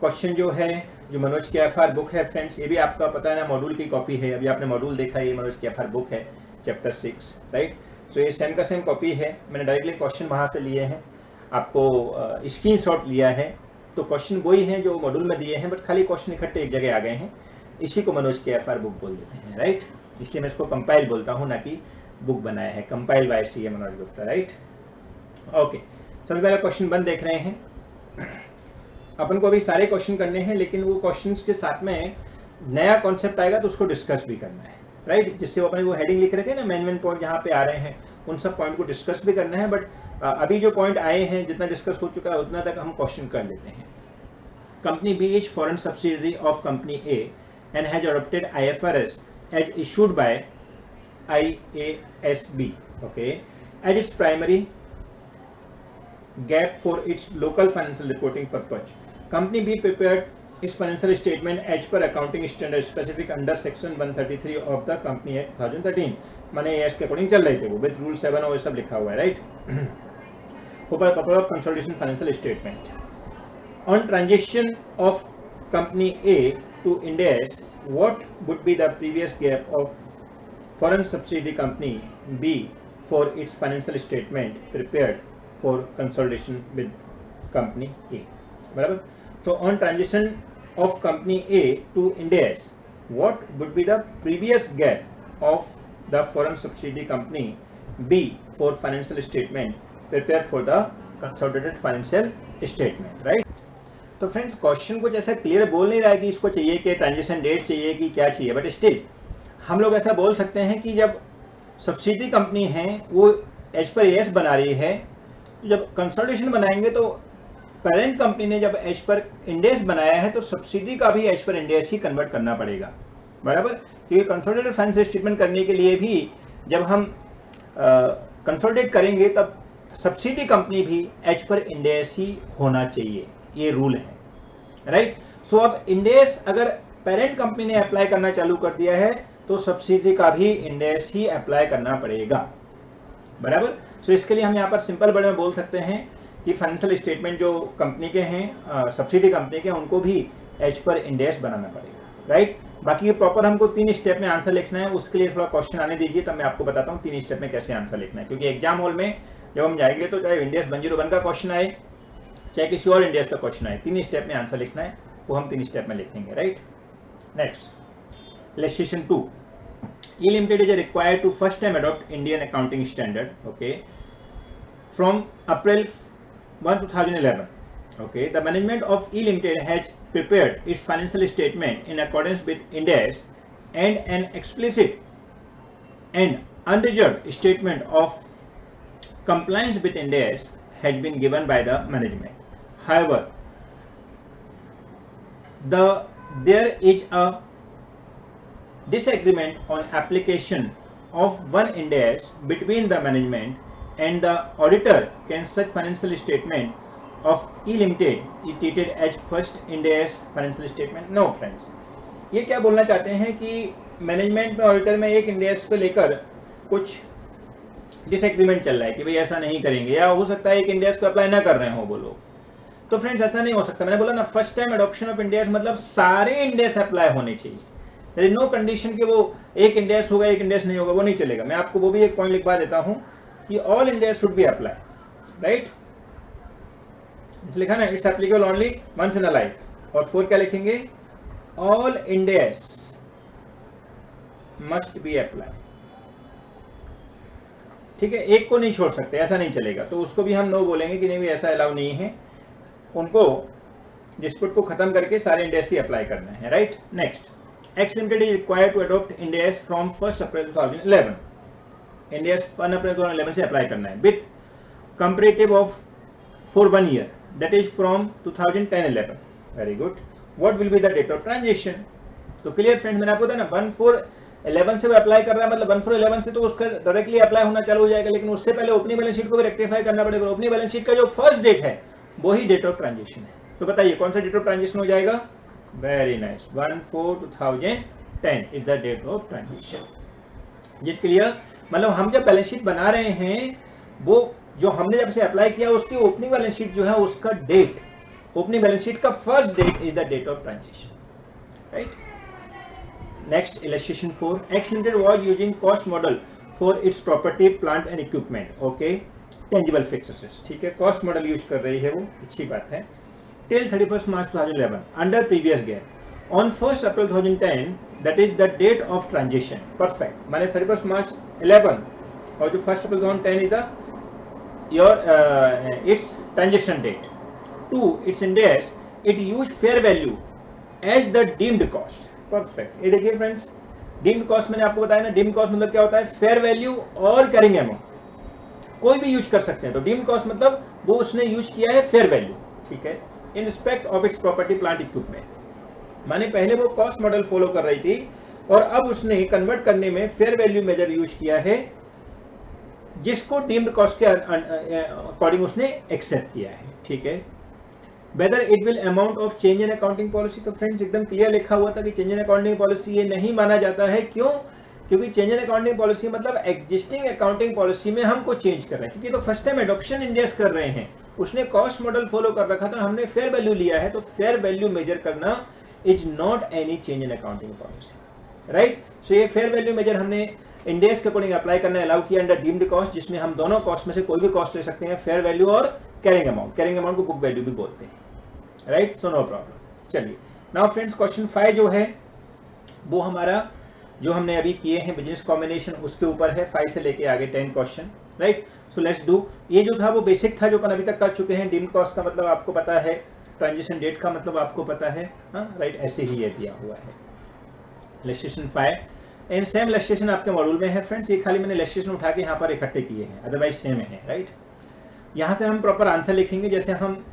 Question जो है, जो मनोज के एफआर बुक है फ्रेंड्स, ये भी आपका पता है ना मॉड्यूल की कॉपी है। अभी आपने मॉड्यूल देखा है, ये मनोज के एफआर बुक है चैप्टर 6, राइट। सो ये सेम का सेम कॉपी है, मैंने डायरेक्टली क्वेश्चन वहाँ से लिए हैं, आपको स्क्रीनशॉट लिया है। तो क्वेश्चन वही हैं जो मॉड्यूल में दिए हैं, बट खाली क्वेश्चन इकट्ठे एक जगह आ गए हैं। इसी को मनोज के एफआर बुक बोल देते हैं, राइट। इसलिए मैं इसको कंपाइल बोलता हूँ, ना कि बुक बनाया है। कंपाइल बाय सी मनोज गुप्ता, राइट। ओके, सबसे पहला क्वेश्चन 1 देख रहे हैं। अपन को अभी सारे क्वेश्चन करने हैं, लेकिन वो क्वेश्चंस के साथ में नया कॉन्सेप्ट आएगा तो उसको डिस्कस भी करना है, राइट। जिससे वो अपने वो हेडिंग लिख रहे थे ना, मेन पॉइंट जहाँ पे आ रहे हैं उन सब पॉइंट को डिस्कस भी करना है। बट अभी जो पॉइंट आए हैं, जितना डिस्कस हो चुका है उतना तक हम क्वेश्चन कर लेते हैं। Company B is foreign subsidiary of company A and has adopted IFRS as issued by IASB, okay, as its primary GAAP for its local financial reporting purpose. Company B prepared its financial statement as per accounting standard specific under section 133 of the Company Act 2013. माने इसके according चल रहे थे वो, with rule 7 और ये सब लिखा हुआ है, right. For purpose of consolidation financial statement on transaction of company A to Ind AS, what would be the previous GAAP of foreign subsidiary company B for its financial statement prepared for consolidation with company A, बराबर। So on transition of company A to Ind AS, what would be the previous GAAP of the foreign subsidiary company B for financial statement prepared for the consolidated financial statement, right? तो friends question कुछ ऐसा clear बोल नहीं रहा है कि इसको चाहिए कि ट्रांजेक्शन डेट चाहिए कि क्या चाहिए, बट स्टिल हम लोग ऐसा बोल सकते हैं कि जब सब्सिडी कंपनी है वो एज पर AS बना रही है, जब कंसोलिडेशन बनाएंगे तो पेरेंट कंपनी ने जब एज पर Ind AS बनाया है तो सब्सिडी का भी एज पर Ind AS ही कन्वर्ट करना पड़ेगा, बराबर। क्योंकि कंसोलिडेटेड फाइनेंशियल स्टेटमेंट करने के लिए भी जब हम कंसोलिडेट करेंगे तब सब्सिडी कंपनी भी एज पर Ind AS ही होना चाहिए, ये रूल है, राइट। सो अब Ind AS अगर पेरेंट कंपनी ने अप्लाई करना चालू कर दिया है तो सब्सिडी का भी Ind AS ही अप्लाई करना पड़ेगा, बराबर। सो इसके लिए हम यहाँ पर सिंपल वर्ड में बोल सकते हैं कि फाइनेंशियल स्टेटमेंट जो कंपनी के हैं, सब्सिडी कंपनी के, उनको भी एज पर Ind AS बनाना पड़ेगा, राइट। बाकी प्रॉपर हमको 3 स्टेप में आंसर लिखना है, उसके लिए थोड़ा क्वेश्चन आने दीजिए तब मैं आपको बताता हूँ 3 स्टेप में कैसे आंसर लिखना है। क्योंकि एग्जाम हॉल में जब हम जाएंगे तो चाहे Ind AS 101 का क्वेश्चन आए चाहे किसी और Ind AS का क्वेश्चन आए, 3 स्टेप में आंसर लिखना है, वो हम 3 स्टेप में लिखेंगे, right. Next, legislation 2, E Limited is required to first time adopt Indian accounting standard, okay, from April 1, 2011. Okay, the management of E Limited has prepared its financial statement in accordance with Ind AS, and an explicit and unreserved statement of compliance with Ind AS has been given by the management. However, there is a disagreement on application of one Ind AS between the management and the auditor. Can such financial statement of E Limited be treated as first Ind AS financial statement? No friends, ये क्या बोलना चाहते हैं कि management में auditor में एक Ind AS पे लेकर कुछ डिसएग्रीमेंट चल रहा है कि भाई ऐसा नहीं करेंगे, या हो सकता है एक Ind AS को अप्लाई ना कर रहे हो वो लोग। तो फ्रेंड्स ऐसा नहीं हो सकता, मैंने बोला ना first time adoption of Ind AS मतलब सारे Ind AS अप्लाई होने चाहिए। देयर इज नो कंडीशन कि वो एक Ind AS होगा एक Ind AS नहीं होगा, वो नहीं चलेगा। मैं आपको वो भी एक पॉइंट लिखवा देता हूं कि all Ind AS should be apply, right. लिखा ना, it's applicable only once in a life. और 4 क्या लिखेंगे, all Ind AS must be apply, ठीक है। एक को नहीं छोड़ सकते, ऐसा नहीं चलेगा। तो उसको भी हम नो बोलेंगे कि नहीं भी ऐसा अलाउ नहीं है, उनको डिस्प्यूट को खत्म करके सारे इंड AS ही अप्लाई करना है, right. Next, X limited is required to adopt Ind AS from 1 April 2011। Ind AS 1 April 2011 से अप्लाई करना है with comparative of for 1 year, that is from 2010-11। Very good. What will be the date of transition? तो clear friend, मैंने आपको बताया ना 1/4/11 से वो अप्लाई कर रहा है, मतलब 1/4/11 से तो उसका डायरेक्टली अप्लाई होना चालू हो जाएगा, लेकिन उससे पहले ओपनिंग बैलेंस शीट को भी रेक्टिफाई करना पड़ेगा। ओपनिंग बैलेंस शीट का जो फर्स्ट डेट है वही डेट ऑफ ट्रांजिशन है। तो बताइए कौन सा डेट ऑफ ट्रांजिशन हो जाएगा? Very nice, 1/4/2010 is the date of transition. ये क्लियर? मतलब हम जब बैलेंस शीट बना रहे हैं, वो जो हमने जब से अप्लाई किया उसकी ओपनिंग बैलेंस शीट जो है उसका डेट, ओपनिंग बैलेंस शीट का first date is the date of transition, right. Next, illustration 4. X Limited was using cost model for its property, plant and equipment. Okay, tangible fixed assets. ठीक है, cost model use कर रही है वो, अच्छी बात है। Till 31st March 2011 under previous gap. On 1st April 2010, that is the date of transition. Perfect. माने 31st March 11 और जो 1st April 2010 is the your its transition date. 2. Its index it used fair value as the deemed cost. Perfect. ये देखिए friends, deemed cost मैंने आपको बताया ना, deemed cost मतलब क्या होता है? फेयर वैल्यू और कैरिंग अमाउंट कोई भी यूज कर सकते हैं। तो डीम्ड कॉस्ट मतलब वो उसने यूज किया है फेयर वैल्यू, ठीक है, in respect of its property plant equipment. माने पहले वो कॉस्ट मॉडल फॉलो कर रही थी और अब उसने कन्वर्ट करने में फेयर वैल्यू मेजर यूज किया है, जिसको डीम्ड कॉस्ट के अकॉर्डिंग उसने एक्सेप्ट किया है, ठीक है। Whether it will amount of change in accounting policy, तो फ्रेंड्स एकदम क्लियर लिखा हुआ था कि चेंज इन अकाउंटिंग पॉलिसी ये नहीं माना जाता है। क्यों? क्योंकि चेंज इन अकाउंटिंग पॉलिसी मतलब एग्जिस्टिंग अकाउंटिंग पॉलिसी में हमको चेंज कर रहे हैं, क्योंकि तो फर्स्ट टाइम एडॉप्शन इंडियस कर रहे हैं। उसने कॉस्ट मॉडल फॉलो कर रखा था, हमने फेयर वैल्यू लिया है, तो फेयर वैल्यू मेजर करना is not any change in accounting policy, right. So ये फेयर वैल्यू मेजर हमने इंडेक्स के अकॉर्डिंग अप्लाई करना अलाउ किया अंडर डीम्ड कॉस्ट, जिसमें हम दोनों कॉस्ट में से कोई भी कॉस्ट ले सकते हैं, फेयर वैल्यू और कैरिंग अमाउंट। कैरिंग अमाउंट को बुक वैल्यू भी बोलते हैं, राइट। So no problem. चलिए नाउ फ्रेंड्स, क्वेश्चन 5 जो है वो हमारा जो हमने अभी किए हैं बिजनेस कॉम्बिनेशन उसके ऊपर है, 5 से लेके आगे 10 question, right. So let's do. ये जो था वो बेसिक था जो अपन अभी तक कर चुके हैं। डीम्ड कॉस्ट का मतलब आपको पता है, ट्रांजिशन डेट का मतलब आपको पता है, हाँ राइट, ऐसे ही ये दिया हुआ है। इलस्ट्रेशन 5 एंड सेम इलस्ट्रेशन आपके मॉड्यूल में है फ्रेंड्स, ये खाली मैंने इलस्ट्रेशन उठा के यहाँ पर इकट्ठे किए हैं, अदरवाइज सेम है, राइट। यहाँ से हम प्रॉपर आंसर लिखेंगे, जैसे हम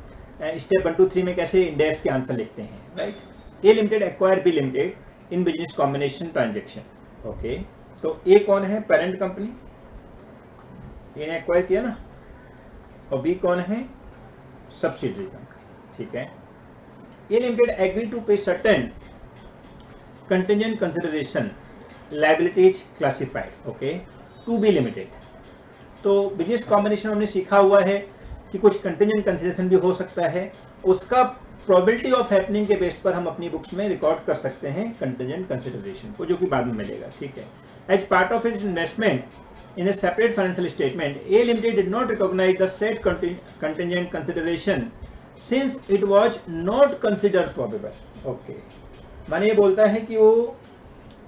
स्टेप 1 2 3 में कैसे इंडेक्स के आंसर लिखते हैं, right. A limited acquire B limited in business combination transaction. Okay, तो ए कौन है? पेरेंट कंपनी, ए ने एक्वायर किया ना, और बी कौन है? सब्सिडरी कंपनी, ठीक है। A limited agree to pay certain contingent consideration liabilities classified, okay, to B limited. तो बिजनेस कॉम्बिनेशन हमने सीखा हुआ है कि कुछ कंटिजेंट कंसिडरेशन भी हो सकता है, उसका प्रोबेबिलिटी ऑफ हैपनिंग के बेस पर हम अपनी बुक्स में रिकॉर्ड कर सकते हैं कंटिजेंट कंसिडरेशन को, जो कि बाद में मिलेगा, ठीक है। As part of its investment in a separate financial statement, A limited did not recognise the set contingent consideration since it was not considered probable. Okay, माने ये बोलता है कि वो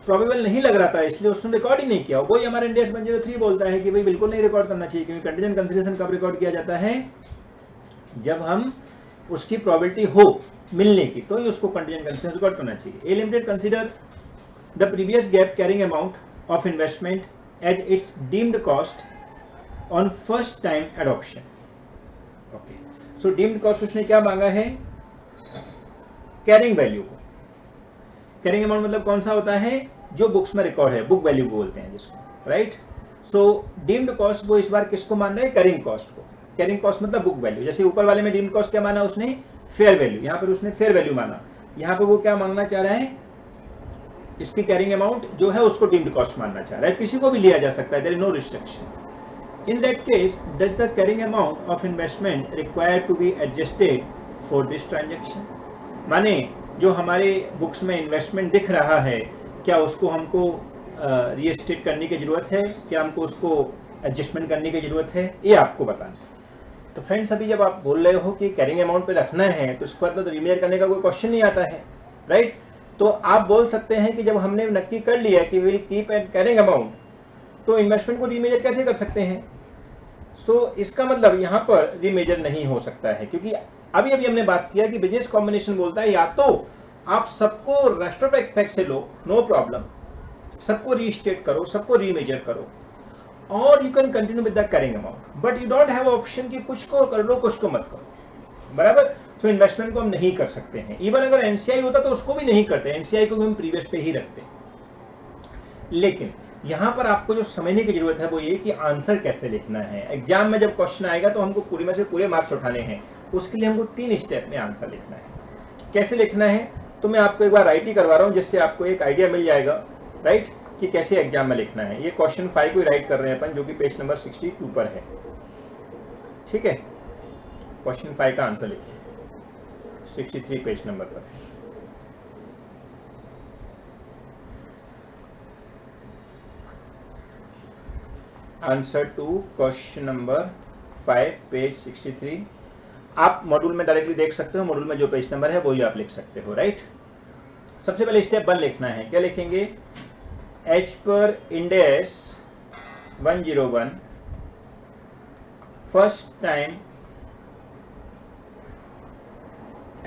प्रोबेबल नहीं लग रहा था, इसलिए उसने रिकॉर्ड ही नहीं किया। वही हमारे इंडेक्स 103 बोलता है कि भाई बिल्कुल नहीं रिकॉर्ड करना चाहिए, क्योंकि कंटिजेंट कंसिडरेशन कब रिकॉर्ड किया जाता है? जब हम उसकी प्रोबेबिलिटी हो मिलने की, तो ही उसको कंटिजेंट कंसिडरेशन रिकॉर्ड करना चाहिए। A limited consider the previous GAAP carrying amount of investment as its deemed cost on first time adoption. Okay, so deemed cost उसने क्या मांगा है? कैरिंग वैल्यू को। कैरिंग अमाउंट मतलब कौन सा होता है? जो बुक्स में रिकॉर्ड है, बुक वैल्यू बोलते हैं जिसको, राइट। सो डीम्ड कॉस्ट वो इस बार किसको मान रहे हैं? कैरिंग कॉस्ट को। कैरिंग कॉस्ट मतलब बुक वैल्यू। जैसे ऊपर वाले में डीम्ड कॉस्ट क्या माना उसने? Fair value. यहाँ पर उसने फेयर वैल्यू माना, यहाँ पे वो क्या मांगना चाह रहा है? इसकी कैरिंग अमाउंट जो है उसको डीम्ड कॉस्ट मानना चाह रहा है। किसी को भी लिया जा सकता है, there is no restriction. In that case does the carrying amount of investment required to be adjusted for this transaction. माने जो हमारे बुक्स में इन्वेस्टमेंट दिख रहा है, क्या उसको हमको रीएस्टेट करने की जरूरत है? क्या हमको उसको एडजस्टमेंट करने की जरूरत है? ये आपको बताना। तो फ्रेंड्स, अभी जब आप बोल रहे हो कि कैरिंग अमाउंट पे रखना है, तो उसके बाद रीमेजर करने का कोई क्वेश्चन नहीं आता है, राइट। तो आप बोल सकते हैं कि जब हमने नक्की कर लिया कि will keep at carrying amount, तो इन्वेस्टमेंट को रीमेजर कैसे कर सकते हैं? सो इसका मतलब यहाँ पर रीमेजर नहीं हो सकता है, क्योंकि अभी अभी हमने बात किया कि बिजनेस कॉम्बिनेशन बोलता है या तो आप सबको रेस्ट्रोस्पेक्ट इफेक्ट से लो, नो प्रॉब्लम, सबको रीस्टेट करो, सबको रीमेजर करो, और you can continue with the carrying amount, but you don't have option कि कुछ को कर लो कुछ को मत करो, बराबर। तो इन्वेस्टमेंट को हम नहीं कर सकते हैं। इवन अगर एनसीआई होता तो उसको भी नहीं करते, एनसीआई को भी हम प्रीवियस पे ही रखते हैं। लेकिन यहां पर आपको जो समझने की जरूरत है वो ये कि आंसर कैसे लिखना है। एग्जाम में जब क्वेश्चन आएगा तो हमको पूरे में से पूरे मार्क्स उठाने हैं, उसके लिए हमको 3 स्टेप में आंसर लिखना है। कैसे लिखना है तो मैं आपको एक बार राइट ही करवा रहा हूं, जिससे आपको एक आइडिया मिल जाएगा, राइट, कि कैसे एग्जाम में लिखना है। ये क्वेश्चन 5 को राइट कर रहे हैं अपन, जो कि पेज नंबर 62 पर है, ठीक है। क्वेश्चन 5 का आंसर लिखिए, 63 पेज नंबर पर है। Answer to question number 5 page 63। आप मॉड्यूल में डायरेक्टली देख सकते हो, मॉड्यूल में जो पेज नंबर है वही आप लिख सकते हो, राइट। सबसे पहले स्टेप 1 लिखना है। क्या लिखेंगे? As per Ind AS 101 first time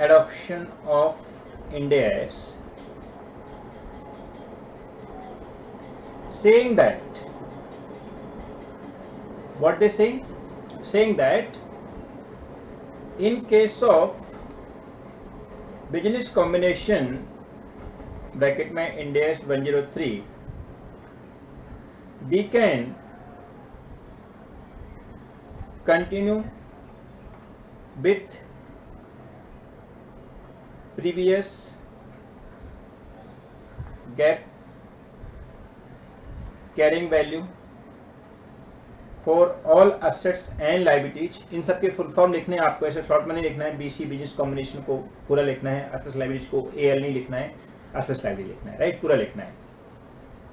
adoption of Ind AS, saying that what they say, saying that in case of business combination bracket में Ind AS 103 we can continue with previous gap carrying value for all assets and liabilities। इन सब के full form लिखने हैं आपको, ऐसे short में नहीं लिखना है। बीसी बिजनेस कॉम्बिनेशन को पूरा लिखना है, असेट्स लायबिलिटीज को एएल नहीं लिखना है, असेट्स लायबिलिटी लिखना है, राइट, पूरा लिखना है।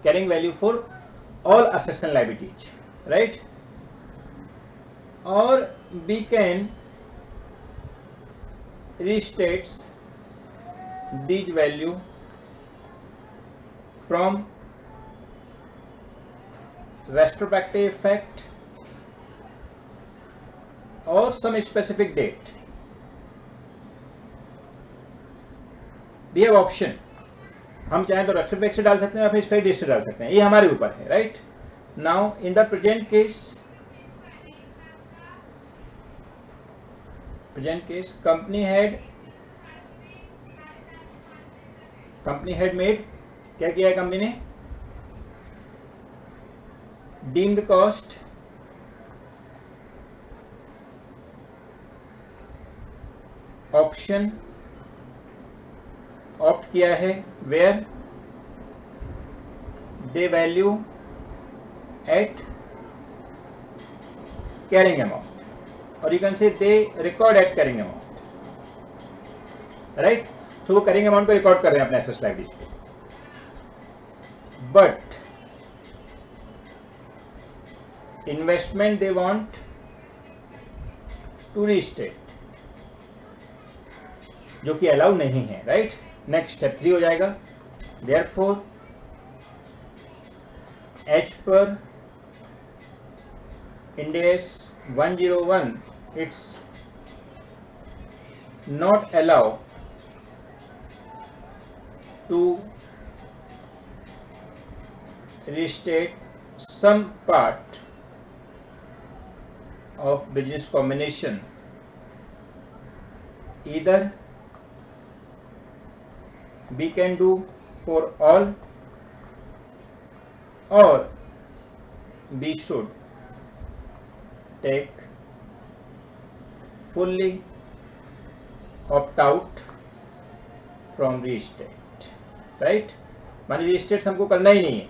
Carrying value for all assets and liabilities, right. और we can restates these value from retrospective effect or some specific date। we have option, हम चाहें तो रेट्रोस्पेक्ट से डाल सकते हैं या फिर स्ट्रेट डेट से डाल सकते हैं, ये हमारे ऊपर है, right. Now in the present case company had made, क्या किया है कंपनी ने? डीम्ड कॉस्ट ऑप्शन ऑप्ट किया है, where they value at carrying amount, और you can say they record at carrying amount, right. तो वो कैरिंग अमाउंट को रिकॉर्ड कर रहे हैं अपने एसेट्स लायबिलिटीज को, but investment they want to restate, जो कि अलाउ नहीं है, राइट। नेक्स्ट स्टेप 3 हो जाएगा। Therefore as per Ind AS 101 it's not allow to restate some part of business combination, either we can do for all or we should take fully opt out from restate, right. मानी रजिस्ट्रेट हमको करना ही नहीं है,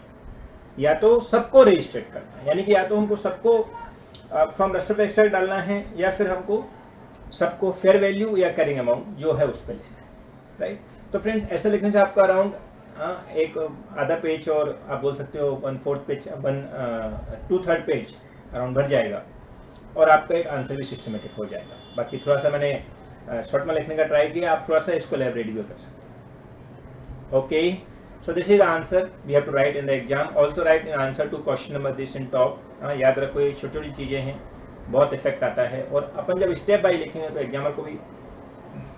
या तो सबको रजिस्ट्रेट करना है, यानी कि या तो हमको सबको फ्रॉम रेस्ट्रोस्पेक्टिव एक्सट्रैक्ट डालना है, या फिर हमको सबको फेयर वैल्यू या कैरिंग अमाउंट जो है उस पर लेना है, राइट। तो फ्रेंड्स ऐसे लिखने से आपका अराउंड एक आधा पेज, और आप बोल सकते हो 1/4 पेज, 2/3 पेज अराउंड भर जाएगा, और आपका एक आंसर भी सिस्टमेटिक हो जाएगा। बाकी थोड़ा सा मैंने शॉर्ट में लिखने का ट्राई किया, आप थोड़ा सा इसको एलैबोरेट भी कर सकते हैं। Okay, so this is the answer we have to write in the exam. Also write in answer to question number this in top. याद रखो ये छोटी छोटी चीज़ें हैं, बहुत इफेक्ट आता है, और अपन जब स्टेप बाय लिखेंगे तो एग्जामर को भी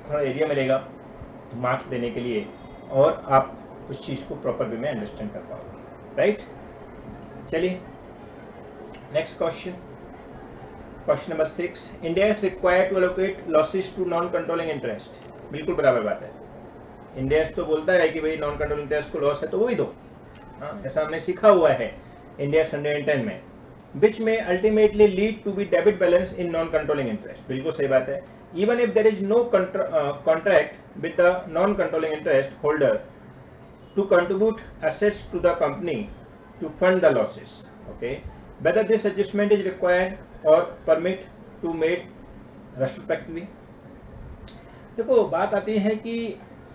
थोड़ा एरिया मिलेगा मार्क्स देने के लिए और आप उस चीज़ को प्रॉपर वे में अंडरस्टैंड कर पाओगे, राइट। चलिए next question, question number 6, India is required to allocate losses to non controlling interest. बिल्कुल बराबर बात है, इंडिया तो बोलता है कि भाई नॉन कंट्रोलिंग इंटरेस्ट को लॉस है तो वो ही दो, ऐसा हमने सीखा हुआ है इंडिया 110 में, which in ultimately lead to be debit balance in non controlling interest. बिल्कुल सही बात है, even if there is no contract with the non controlling interest holder to contribute assets to the company to fund the losses, okay, whether this adjustment is required or permit to made retrospectively। देखो बात आती है कि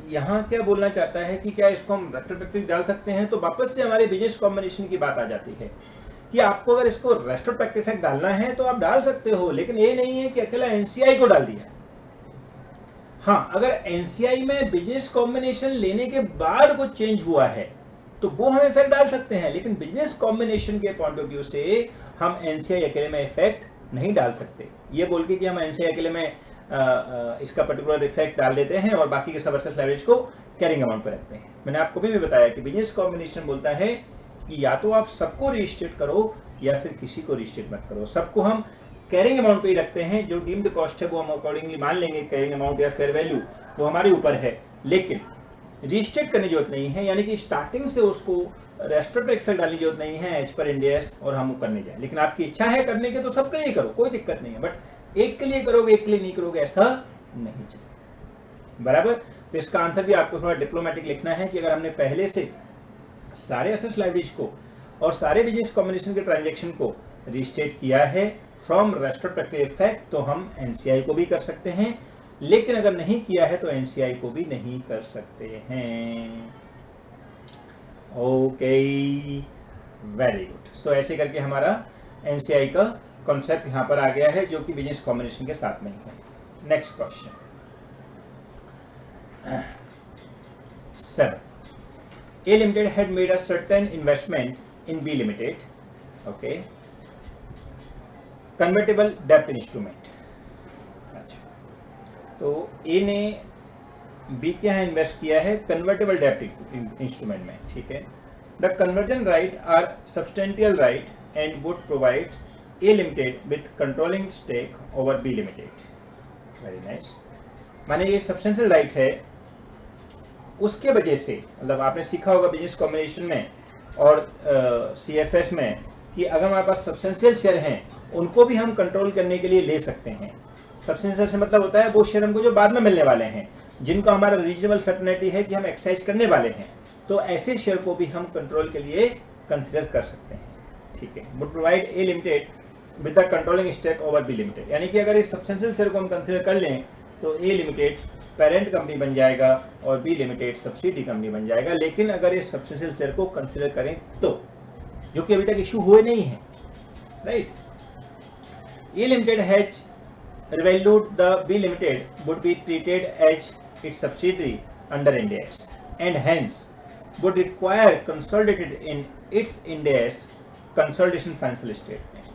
यहाँ क्या बोलना चाहता है कि क्या इसको हम रेट्रोस्पेक्टिव डाल सकते हैं, तो वापस से हमारे बिजनेस कॉम्बिनेशन की बात आ जाती है कि आपको अगर इसको रेट्रोस्पेक्टिव इफेक्ट डालना है तो आप डाल सकते हो, लेकिन ये नहीं है कि अकेला एनसीआई को डाल दिया। हाँ, अगर एनसीआई में बिजनेस कॉम्बिनेशन लेने के बाद कुछ चेंज हुआ है तो वो हम इफेक्ट डाल सकते हैं, लेकिन बिजनेस कॉम्बिनेशन के पॉइंट ऑफ व्यू से हम एनसीआई अकेले में इफेक्ट नहीं डाल सकते। ये बोल के कि हम एनसीआई अकेले में इसका पर्टिकुलर इफेक्ट डाल देते हैं और बाकी के सब एसेट लायबिलिटीज को कैरिंग अमाउंट पर रखते हैं। मैंने आपको भी बताया कि बिजनेस कॉम्बिनेशन बोलता है कि या तो आप सबको रजिस्ट्रेट करो या फिर किसी को रजिस्ट्रेट मत करो, सबको हम कैरिंग अमाउंट पे ही रखते हैं, जो डीम्ड कॉस्ट है वो हम अकॉर्डिंगली मान लेंगे, कैरिंग अमाउंट या फेयर वैल्यू वो हमारे ऊपर है, लेकिन रजिस्ट्रेट करने की जरूरत नहीं है, यानी कि स्टार्टिंग से उसको रेस्टोरेंट इफेक्ट डालने की जरूरत नहीं है एज पर इंड एस और हम करने जाए। लेकिन आपकी इच्छा है करने के तो सबके लिए करो, कोई दिक्कत नहीं है, बट एक के लिए करोगे एक के लिए नहीं करोगे ऐसा नहीं चाहिए, बराबर। तो इसका आंसर भी आपको थोड़ा डिप्लोमेटिक लिखना है कि अगर हमने पहले से सारे एसेट्स लायबिलिटीज को और सारे बिजनेस कॉम्बिनेशन के ट्रांजेक्शन को रजिस्ट्रेट किया है फ्रॉम रेट्रोस्पेक्टिव इफेक्ट तो हम एनसीआई को भी कर सकते हैं, लेकिन अगर नहीं किया है तो एनसीआई को भी नहीं कर सकते हैं। Okay, very good. सो ऐसे करके हमारा एनसीआई का कॉन्सेप्ट यहां पर आ गया है जो कि बिजनेस कॉम्बिनेशन के साथ में ही है। Next question 7, A Limited had made a certain investment in B Limited, okay, convertible डेप्ट इंस्ट्रूमेंट। अच्छा, तो ए ने बी के यहाँ इन्वेस्ट किया है कन्वर्टेबल डेप्ट इंस्ट्रूमेंट में, ठीक है। The conversion right are substantial right and would provide A limited with controlling stake over B limited. Very nice, माने ये सब्सटेंशियल राइट है, उसके वजह से मतलब आपने सीखा होगा बिजनेस कॉम्बिनेशन में और सीएफएस में कि अगर हमारे पास सब्सटेंशियल शेयर हैं उनको भी हम कंट्रोल करने के लिए ले सकते हैं। सब्सटेंशियल से मतलब होता है वो शेयर हमको जो बाद में मिलने वाले हैं, जिनका हमारा रीजनेबल सर्टेनिटी है कि हम एक्सरसाइज करने वाले हैं, तो ऐसे शेयर को भी हम कंट्रोल के लिए कंसिडर कर सकते हैं, ठीक है। Would provide A limited with the controlling stake over B limited, यानी कि अगर इस सब्सटेंशियल शेयर को हम कंसिडर कर लें तो ए लिमिटेड पेरेंट कंपनी बन जाएगा और बी लिमिटेड सब्सिडी कंपनी बन जाएगा। लेकिन अगर इस सब्सटेंशियल शेयर को कंसिडर करें तो, जो कि अभी तक इशू हुए नहीं है, right. A Limited has revalued the B Limited would be treated as its subsidiary under Ind AS and hence would require consolidated in its Ind AS consolidation financial statement।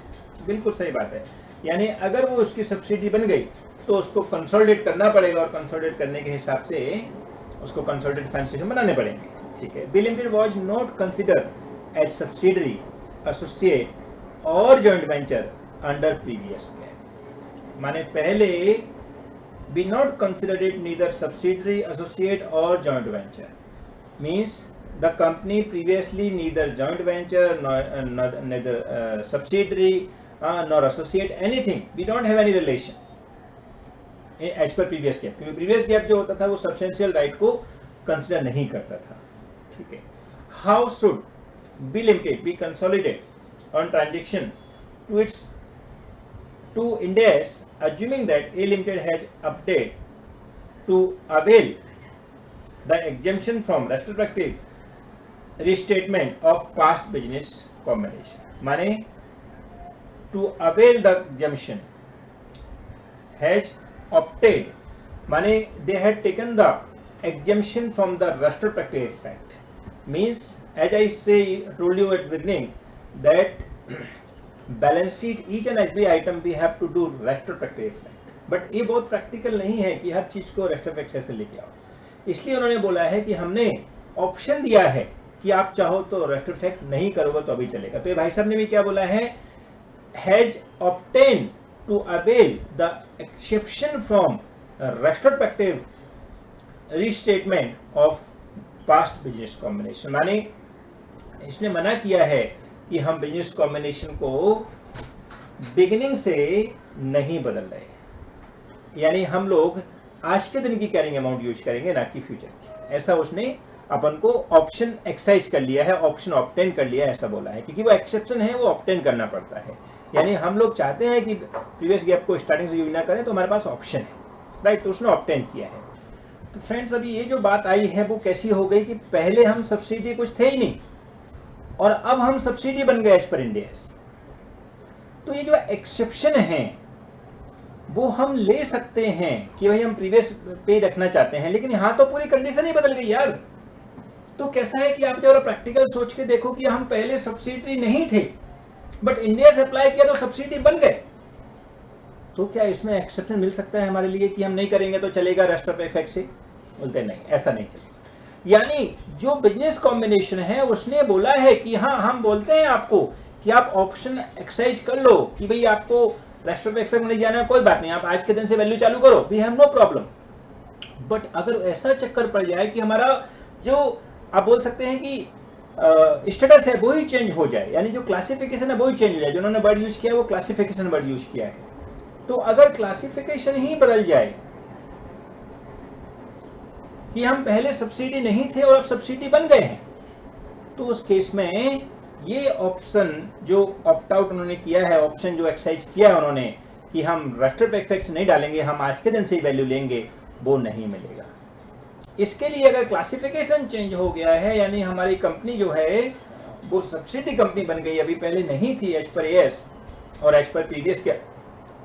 बिल्कुल सही बात है, यानी अगर वो उसकी सब्सिडी बन गई तो उसको कंसोलिडेट करना पड़ेगा और कंसोलिडेट करने के हिसाब से उसको कंसोलिडेटेड फाइनेंशियल स्टेटमेंट बनाने पड़ेंगे, ठीक है। B Limited was not considered as subsidiary, associate और joint venture under previous GAAP, माने पहले be not considered it neither subsidiary, associate or joint venture, means the company previously neither joint venture neither subsidiary nor associate anything, we don't have any relation as per previous GAAP, क्योंकि previous GAAP जो होता था वो substantial right को consider नहीं करता था, ठीक है। How should B Limited be consolidated on transaction to its to Ind AS, assuming that A Limited has updated to avail the exemption from retrospective restatement of past business combination, माने to avail the exemption has opted, माने they had taken the exemption from the retrospective effect, means as I told you at beginning that balance sheet each and every item we have to do retrospective effect, but ये बहुत practical नहीं है कि हर चीज को rest of access से लेके आओ, इसलिए उन्होंने बोला है कि हमने ऑप्शन दिया है कि आप चाहो तो रेस्ट ऑफ नहीं करोगे तो अभी चलेगा। तो ये भाई साहब ने भी क्या बोला है, has obtain to avail the exception from retrospective restatement of past business combination, माने इसने मना किया है कि हम बिजनेस कॉम्बिनेशन को बिगिनिंग से नहीं बदल रहे, यानी हम लोग आज के दिन की कैरिंग अमाउंट यूज करेंगे ना कि फ्यूचर की। ऐसा उसने अपन को ऑप्शन एक्सरसाइज कर लिया है, ऑप्शन ऑब्टेन कर लिया है, ऐसा बोला है, क्योंकि वो एक्सेप्शन है वो ऑब्टेन करना पड़ता है। यानी हम लोग चाहते हैं कि प्रीवियस गैप को स्टार्टिंग से यूज ना करें, तो हमारे पास ऑप्शन है, राइट, तो उसने ऑब्टेन किया है। तो फ्रेंड्स अभी ये जो बात आई है वो कैसी हो गई कि पहले हम सब्सिडी कुछ थे ही नहीं और अब हम सब्सिडी बन गए एज पर इंड एस। तो ये जो एक्सेप्शन है वो हम ले सकते हैं कि भाई हम प्रीवियस पे रखना चाहते हैं, लेकिन यहां तो पूरी कंडीशन ही बदल गई यार। तो कैसा है कि आप जरा प्रैक्टिकल सोच के देखो कि हम पहले सब्सिडी नहीं थे बट इंडिया से अप्लाई किया तो सब्सिडी बन गए, तो क्या इसमें एक्सेप्शन मिल सकता है हमारे लिए कि हम नहीं करेंगे तो चलेगा रेस्ट ऑफ इफेक्ट से? बोलते नहीं, ऐसा नहीं चलेगा। यानी जो बिजनेस कॉम्बिनेशन है उसने बोला है कि हाँ हम बोलते हैं आपको कि आप ऑप्शन एक्सरसाइज कर लो कि भाई आपको रेस्ट ऑफ इफेक्ट नहीं जाना है, कोई बात नहीं, आप आज के दिन से वैल्यू चालू करो, we have no problem. But अगर ऐसा चक्कर पड़ जाए कि हमारा जो आप बोल सकते हैं कि स्टेटस है वो ही चेंज हो जाए, यानी जो क्लासिफिकेशन है वो ही चेंज हो जाए, जो उन्होंने वर्ड यूज किया है वो क्लासिफिकेशन वर्ड यूज किया है, तो अगर क्लासिफिकेशन ही बदल जाए कि हम पहले सब्सिडी नहीं थे और अब सब्सिडी बन गए हैं, तो उस केस में ये ऑप्शन जो ऑप्ट आउट उन्होंने किया है, ऑप्शन जो एक्सरसाइज किया है उन्होंने कि हम रेस्ट ऑफ इफेक्ट्स नहीं डालेंगे, हम आज के दिन से ही वैल्यू लेंगे, वो नहीं मिलेगा। इसके लिए अगर क्लासिफिकेशन चेंज हो गया है, यानी हमारी कंपनी जो है वो सब्सिडी कंपनी बन गई, अभी पहले नहीं थी एज पर एएस और एज पर पीडीएस क्या,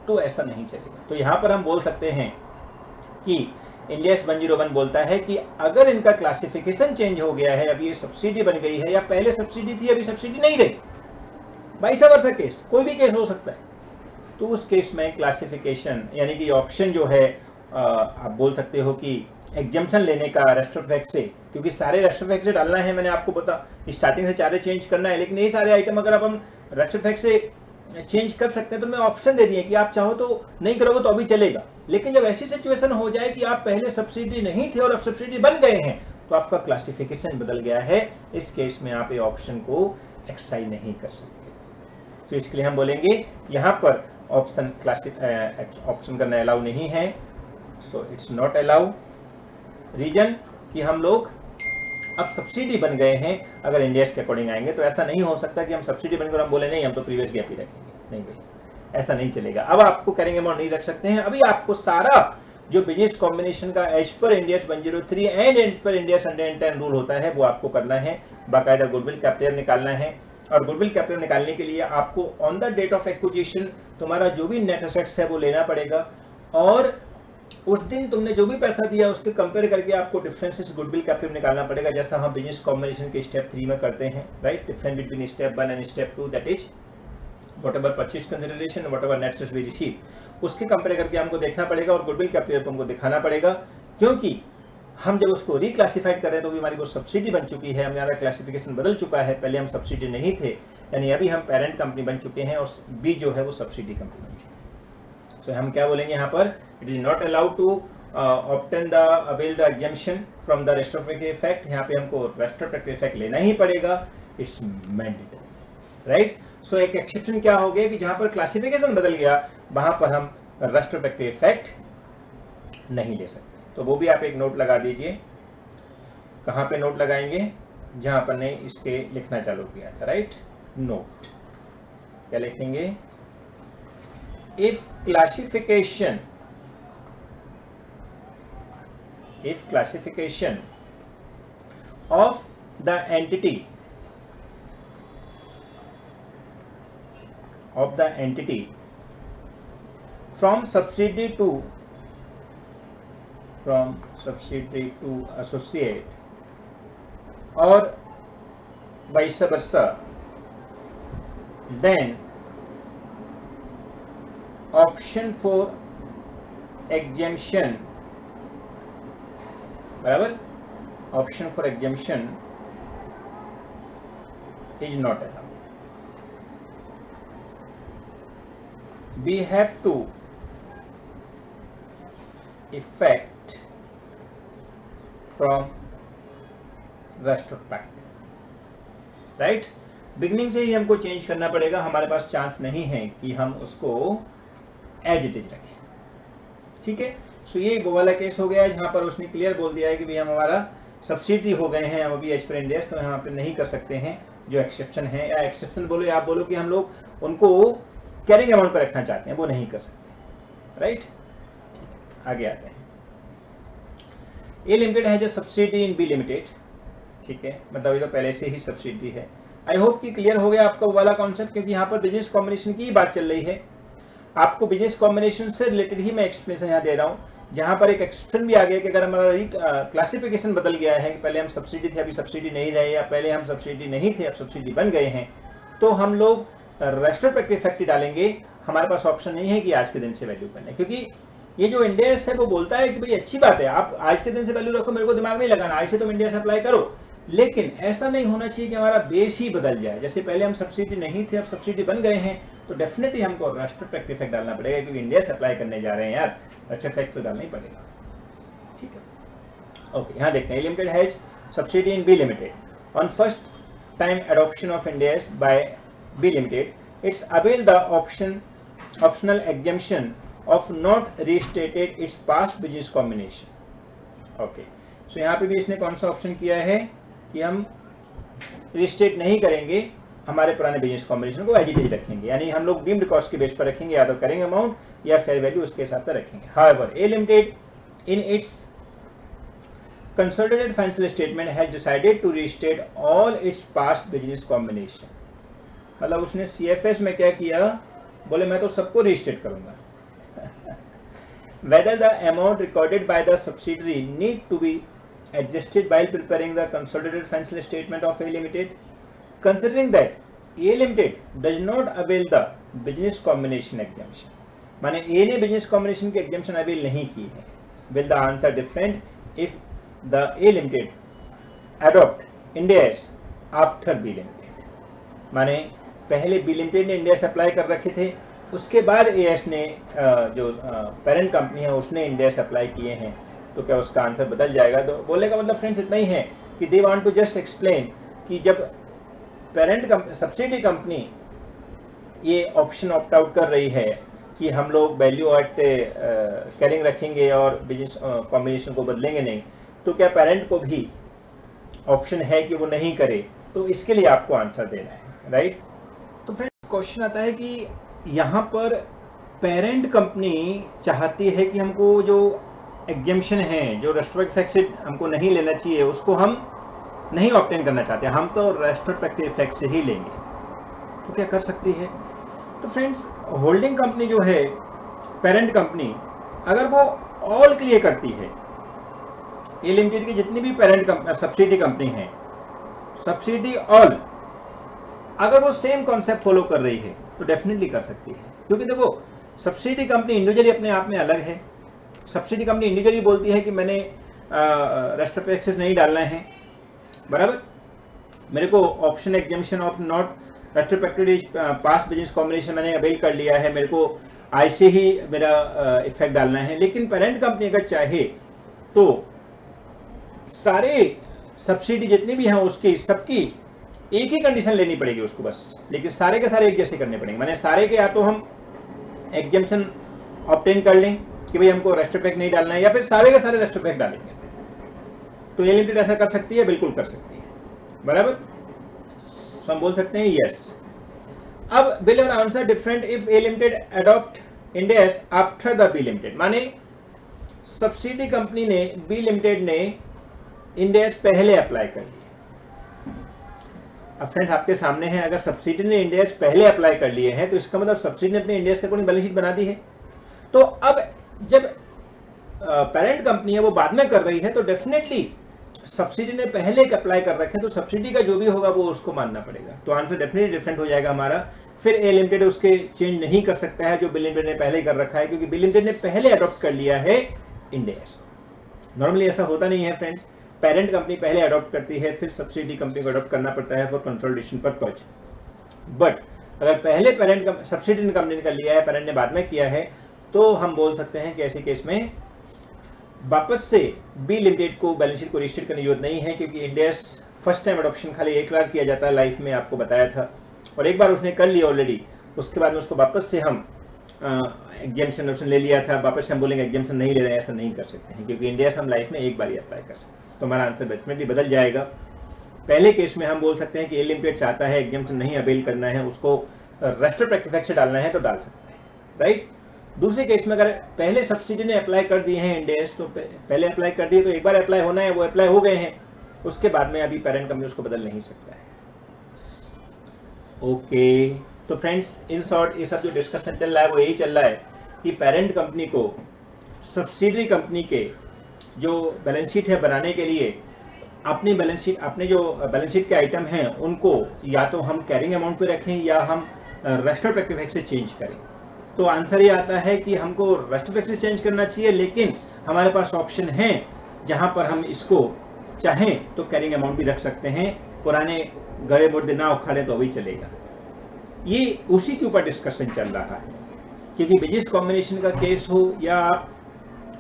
तो ऐसा नहीं चलेगा। तो यहां पर हम बोल सकते हैं कि इंडिया 101 बोलता है कि अगर इनका क्लासिफिकेशन चेंज हो गया है, अभी ये सब्सिडी बन गई है या पहले सब्सिडी थी अभी सब्सिडी नहीं रही, वाइस वर्सा केस, कोई भी केस हो सकता है, तो उस केस में क्लासिफिकेशन यानी कि ऑप्शन जो है आप बोल सकते हो कि एग्जम्पशन लेने का रेस्ट ऑफ इफेक्ट से, क्योंकि सारे रेस्ट ऑफ इफेक्ट से डालना है, मैंने आपको बता स्टार्टिंग से सारे चेंज करना है, लेकिन ये सारे आइटम अगर आप हम रेस्ट ऑफ इफेक्ट से चेंज कर सकते हैं तो मैं ऑप्शन दे दिए कि आप चाहो तो नहीं करोगे तो अभी चलेगा। लेकिन जब ऐसी सिचुएशन हो जाए कि आप पहले सब्सिडी नहीं थे और अब सब्सिडी बन गए हैं, तो आपका क्लासिफिकेशन बदल गया है, इस केस में आप ये ऑप्शन को एक्सरसाइज नहीं कर सकते। तो इसके लिए हम बोलेंगे यहाँ पर ऑप्शन करना अलाउ नहीं है, so it's not allow. Reason कि हम लोग अब सब्सिडी बन गए हैं, अगर इंडियस के अकॉर्डिंग आएंगे तो ऐसा नहीं हो सकता कि हम सब्सिडी बनकर हम बोले नहीं हम तो प्रीवियस गैप ही रखेंगे, नहीं भाई ऐसा नहीं चलेगा। अब आपको कैरिंग अमाउंट नहीं रख सकते हैं, अभी आपको सारा जो बिजनेस कॉम्बिनेशन का as per Ind AS 103 and as per Ind AS 110 rule होता है वो आपको करना है, बाकायदा गुडविल कैपिटल निकालना है, और गुडविल कैपिटल निकालने के लिए आपको on the date of acquisition तुम्हारा जो भी नेट एसेट्स है वो लेना पड़ेगा, और उस दिन तुमने जो भी पैसा दिया उसके कंपेयर करके आपको डिफरेंसेस गुडविल कैपिटल निकालना पड़ेगा, जैसा हम बिजनेस कॉम्बिनेशन के स्टेप 3 में करते हैं, right, difference between step 1 and step 2, that is whatever purchase consideration whatever net assets we receive, उसके कंपेयर करके हमको देखना पड़ेगा और गुडविल कैपिटल हमको दिखाना पड़ेगा, क्योंकि हम जब उसको रिक्लासिफाइड कर रहे हैं तो भी हमारी वो सब्सिडी बन चुकी है, हमारा क्लासिफिकेशन बदल चुका है, पहले हम सब्सिडी नहीं थे, यानी अभी हम पेरेंट कंपनी बन चुके हैं और बी जो है वो सब्सिडी कंपनी बन चुकी है। So, हम क्या बोलेंगे यहाँ पर, it is not allowed to obtain the avail the exemption from the retrospective effect, यहाँ पे हमको रेट्रोस्पेक्टिव इफेक्ट लेना ही पड़ेगा, इट्स मैंडेटरी, राइट। सो एक एक्सेप्शन क्या हो गया कि जहाँ पर क्लासिफिकेशन बदल गया वहां पर हम रेट्रोस्पेक्टिव इफेक्ट नहीं ले सकते, तो वो भी आप एक नोट लगा दीजिए। कहाँ पे नोट लगाएंगे, जहां पर ने इसके लिखना चालू किया था, राइट, नोट क्या लिखेंगे, if classification of the entity from subsidiary to associate or vice versa, then option for exemption, बराबर, option for exemption is not allowed. We have to effect from retrospective, right. Beginning से ही हमको change करना पड़ेगा, हमारे पास chance नहीं है कि हम उसको एज इट इज रखें. ठीक है. सो ये वो वाला केस हो गया है जहां पर उसने क्लियर बोल दिया है कि भाई हम हमारा सब्सिडी हो गए हैं हम अभी एज पर इंड एस, तो यहाँ पे नहीं कर सकते हैं. जो एक्सेप्शन है, या एक्सेप्शन बोलो या आप बोलो कि हम लोग उनको कैरिंग अमाउंट पर रखना चाहते हैं, वो नहीं कर सकते. राइट. आगे आते हैं. ए लिमिटेड है जो सब्सिडी इन बी लिमिटेड. ठीक है, मतलब ये तो पहले से ही सब्सिडी है. आई होप कि क्लियर हो गया आपका वो वाला कॉन्सेप्ट, क्योंकि यहाँ पर बिजनेस कॉम्बिनेशन की बात चल रही है. आपको बिजनेस कॉम्बिनेशन से रिलेटेड ही मैं एक्सप्लेनेशन यहाँ दे रहा हूँ, जहाँ पर एक एक्सेप्शन भी आ गया कि अगर हमारा क्लासिफिकेशन बदल गया है, पहले हम सब्सिडी थे अभी सब्सिडी नहीं रहे, या पहले हम सब्सिडी नहीं थे अब सब्सिडी बन गए हैं, तो हम लोग रेट्रोस्पेक्टिव इफेक्ट डालेंगे. हमारे पास ऑप्शन नहीं है कि आज के दिन से वैल्यू करना है, क्योंकि ये जो इंड एस है वो बोलता है कि भाई अच्छी बात है आप आज के दिन से वैल्यू रखो, मेरे को दिमाग नहीं लगाना, आज से तुम इंड एस अप्लाई करो. लेकिन ऐसा नहीं होना चाहिए कि हमारा बेस ही बदल जाए. जैसे पहले हम सब्सिडी नहीं थे अब सब्सिडी बन गए हैं, तो डेफिनेटली हमको रेट्रोस्पेक्टिव इफेक्ट डालना पड़ेगा, क्योंकि इंड एस अप्लाई करने जा रहे हैं यार, अच्छा इफेक्ट तो डालना ही पड़ेगा. ठीक है. ओके, यहाँ देखते हैं. Limited has subsidy in B limited on first time adoption of Ind AS by B limited, it's avail the optional exemption of not restated its past business combination. Okay, so यहाँ पे भी इसने कौन सा option किया है कि हम रिस्टेट नहीं करेंगे, हमारे पुराने बिजनेस कॉम्बिनेशन को एज इट इज रखेंगे, यानी हम लोग डीम्ड कॉस्ट के बेस पर रखेंगे, या तो करेंगे अमाउंट या फेयर वैल्यू उसके हिसाब से रखेंगे. However, A Limited in its consolidated financial statement has decided to restate all its past business combination. मतलब उसने CFS में क्या किया, बोले मैं तो सबको रिस्टेट करूंगा. Whether the amount recorded by the subsidiary need to be adjusted while preparing the consolidated financial statement of A Limited, considering that A Limited does not avail the business combination exemption. माने A ने business combination की exemption avail नहीं की है. Will the answer different if the A Limited adopt Ind AS after B Limited? माने पहले B limited ने Ind S apply कर रखे थे, उसके बाद एएस ने जो पेरेंट कंपनी है उसने इंड एस अप्लाई किए हैं, तो क्या उसका आंसर बदल जाएगा? तो बोलने का मतलब फ्रेंड्स इतना ही है कि they want to just explain कि जब पेरेंट सब्सिडी कंपनी ये ऑप्शन ऑप्ट आउट कर रही है कि हम लोग वैल्यू एट कैरिंग रखेंगे और बिजनेस कॉम्बिनेशन को बदलेंगे नहीं, तो क्या पेरेंट को भी ऑप्शन है कि वो नहीं करे? तो इसके लिए आपको आंसर देना है. राइट. तो फ्रेंड्स क्वेश्चन आता है कि यहाँ पर पेरेंट कंपनी चाहती है कि हमको जो एग्जेम्पशन है, जो रेट्रोस्पेक्टिव इफेक्ट से हमको नहीं लेना चाहिए, उसको हम नहीं ऑब्टेन करना चाहते, हम तो रेट्रोस्पेक्टिव इफेक्ट से ही लेंगे. तो क्या कर सकती है? तो फ्रेंड्स होल्डिंग कंपनी जो है, पेरेंट कंपनी, अगर वो ऑल के लिए करती है, ए लिमिटेड की जितनी भी पेरेंट सब्सिडी कंपनी है, सब्सिडी ऑल, अगर वो सेम कॉन्सेप्ट फॉलो कर रही है तो डेफिनेटली कर सकती है. क्योंकि देखो सब्सिडी कंपनी इंडिविजुअली अपने आप में अलग है. सब्सिडी कंपनी इंडिविजुअली बोलती है कि मैंने रेट्रोस्पेक्टिव इफेक्ट नहीं डालना है, बराबर, मेरे को option exemption of not retrospective past business combination मैंने अवेल कर लिया है, मेरे को ऐसे ही मेरा इफेक्ट डालना है. लेकिन पेरेंट कंपनी अगर चाहे तो सारे सब्सिडी जितनी भी हैं उसकी सबकी एक ही कंडीशन लेनी पड़ेगी उसको बस, लेकिन सारे के सारे एक जैसे करने पड़ेंगे. माने सारे के या तो हम एग्जेम्पशन ऑब्टेन कर लें कि भाई हमको रेट्रोस्पेक्टिव नहीं डालना है, या फिर सारे के सारे रेट्रोस्पेक्टिव डालेंगे. तो ए लिमिटेड ऐसा कर सकती है, बिल्कुल कर सकती है, बराबर. तो हम बोल सकते हैं यस. अब will your answer different if A limited adopt Ind AS after the B limited? माने सब्सिडी कंपनी ने, बी लिमिटेड ने इंड एस पहले अप्लाई कर लिया. अब फ्रेंड्स आपके सामने है, अगर सब्सिडी ने इंड एस पहले अप्लाई कर लिए हैं तो इसका मतलब सब्सिडी ने अपने इंड एस के अकॉर्डिंग बैलेंस शीट बना दी है. तो अब जब पेरेंट कंपनी है वो बाद में कर रही है, तो डेफिनेटली सब्सिडी ने पहले एक अप्लाई कर रखे तो सब्सिडी का जो भी होगा वो उसको मानना पड़ेगा। तो आंसर डेफिनेटली डिफरेंट हो जाएगा हमारा। फिर ए लिमिटेड उसके चेंज नहीं कर सकता है जो बी लिमिटेड ने पहले कर रखा है, क्योंकि बी लिमिटेड ने पहले अडॉप्ट कर लिया है इंड एस। नॉर्मली ऐसा होता नहीं है फ्रेंड्स, पेरेंट कंपनी पहले अडॉप्ट करती है, फिर सब्सिडी कंपनी को अडॉप्ट करना पड़ता है फॉर कंसोलिडेशन पर्पज। बट अगर पहले पेरेंट सब्सिडी कंपनी ने कर लिया है, पेरेंट ने बाद में किया है, तो हम बोल सकते हैं कि ऐसे केस में वापस से बी लिमिटेड को बैलेंस शीट को रजिस्टर करने की जरूरत नहीं है, क्योंकि इंडियस फर्स्ट टाइम अडॉप्शन खाली एक बार किया जाता है लाइफ में, आपको बताया था, और एक बार उसने कर लिया ऑलरेडी, उसके बाद में उसको वापस से हम एग्जाम्शन ले लिया था, वापस से हम बोलेंगे एग्जाम्शन नहीं ले रहे हैं, ऐसा नहीं कर सकते हैं, क्योंकि इंडिया से हम लाइफ में एक बार ही अप्लाई कर सकते हैं। तो हमारा आंसर डेफिनेटली बदल जाएगा। पहले केस में हम बोल सकते हैं कि ए लिमिटेड चाहता है एग्जाम्शन नहीं अवेल करना है, उसको रेस्ट्रोस्पेक्टिव इफेक्ट से डालना है तो डाल सकता है, राइट। दूसरे केस में अगर पहले सब्सिडी ने अप्लाई कर दिए हैं इंडेस, तो पहले अप्लाई कर दिए तो एक बार अप्लाई होना है, वो अप्लाई हो गए हैं, उसके बाद में अभी पेरेंट कंपनी उसको बदल नहीं सकता है। ओके, तो फ्रेंड्स इन शॉर्ट ये सब जो डिस्कशन चल रहा है वो यही चल रहा है कि पेरेंट कंपनी को सब्सिडरी कंपनी के जो बैलेंस शीट है बनाने के लिए अपनी बैलेंस शीट, अपने जो बैलेंस शीट के आइटम हैं उनको या तो हम कैरिंग अमाउंट पे रखें या हम रेस्ट्रोस्पेक्टिव इफेक्ट से चेंज करें। तो आंसर ये आता है कि हमको रेस्ट्रोस्पेक्टिव से चेंज करना चाहिए, लेकिन हमारे पास ऑप्शन है जहां पर हम इसको चाहें तो कैरिंग अमाउंट भी रख सकते हैं, पुराने गड़े मुर्दे ना उखाड़े तो भी चलेगा। ये उसी के ऊपर डिस्कशन चल रहा है, क्योंकि बिजनेस कॉम्बिनेशन का केस हो या आप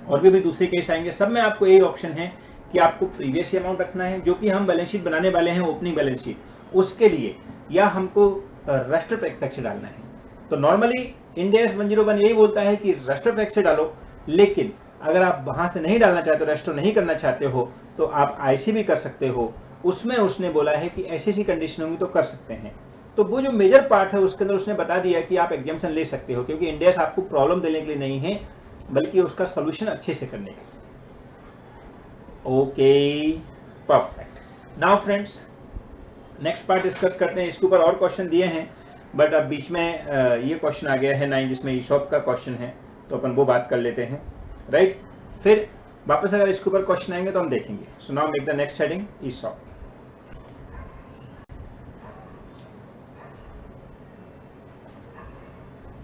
और भी दूसरे केस आएंगे, सब में आपको यही ऑप्शन है कि आपको प्रीवियस अमाउंट रखना है जो कि हम बैलेंस शीट बनाने वाले हैं, ओपनिंग बैलेंस शीट, उसके लिए, या हमको रेस्ट्रोस्पेक्टिव से डालना है। तो नॉर्मली इंड एस 101 यही बोलता है कि रेस्ट्रोस्पेक्टिव से डालो, लेकिन अगर आप वहां से नहीं डालना चाहते हो, रेस्ट्रो नहीं करना चाहते हो, तो आप आईसी भी कर सकते हो। उसमें उसने बोला है कि ऐसी ऐसी कंडीशन होंगी तो कर सकते हैं। तो वो जो मेजर पार्ट है उसके अंदर उसने बता दिया कि आप एग्जाम्शन ले सकते हो, क्योंकि इंड एस आपको प्रॉब्लम देने के लिए नहीं है, बल्कि उसका सोल्यूशन अच्छे से करने के लिए। Okay, perfect. Now friends next part discuss करते हैं। इसके ऊपर और क्वेश्चन दिए हैं, बट अब बीच में ये क्वेश्चन आ गया है 9 जिसमें ईशॉप का क्वेश्चन है, तो अपन वो बात कर लेते हैं, राइट। फिर वापस अगर इसके ऊपर क्वेश्चन आएंगे तो हम देखेंगे। So now make the next heading eShop.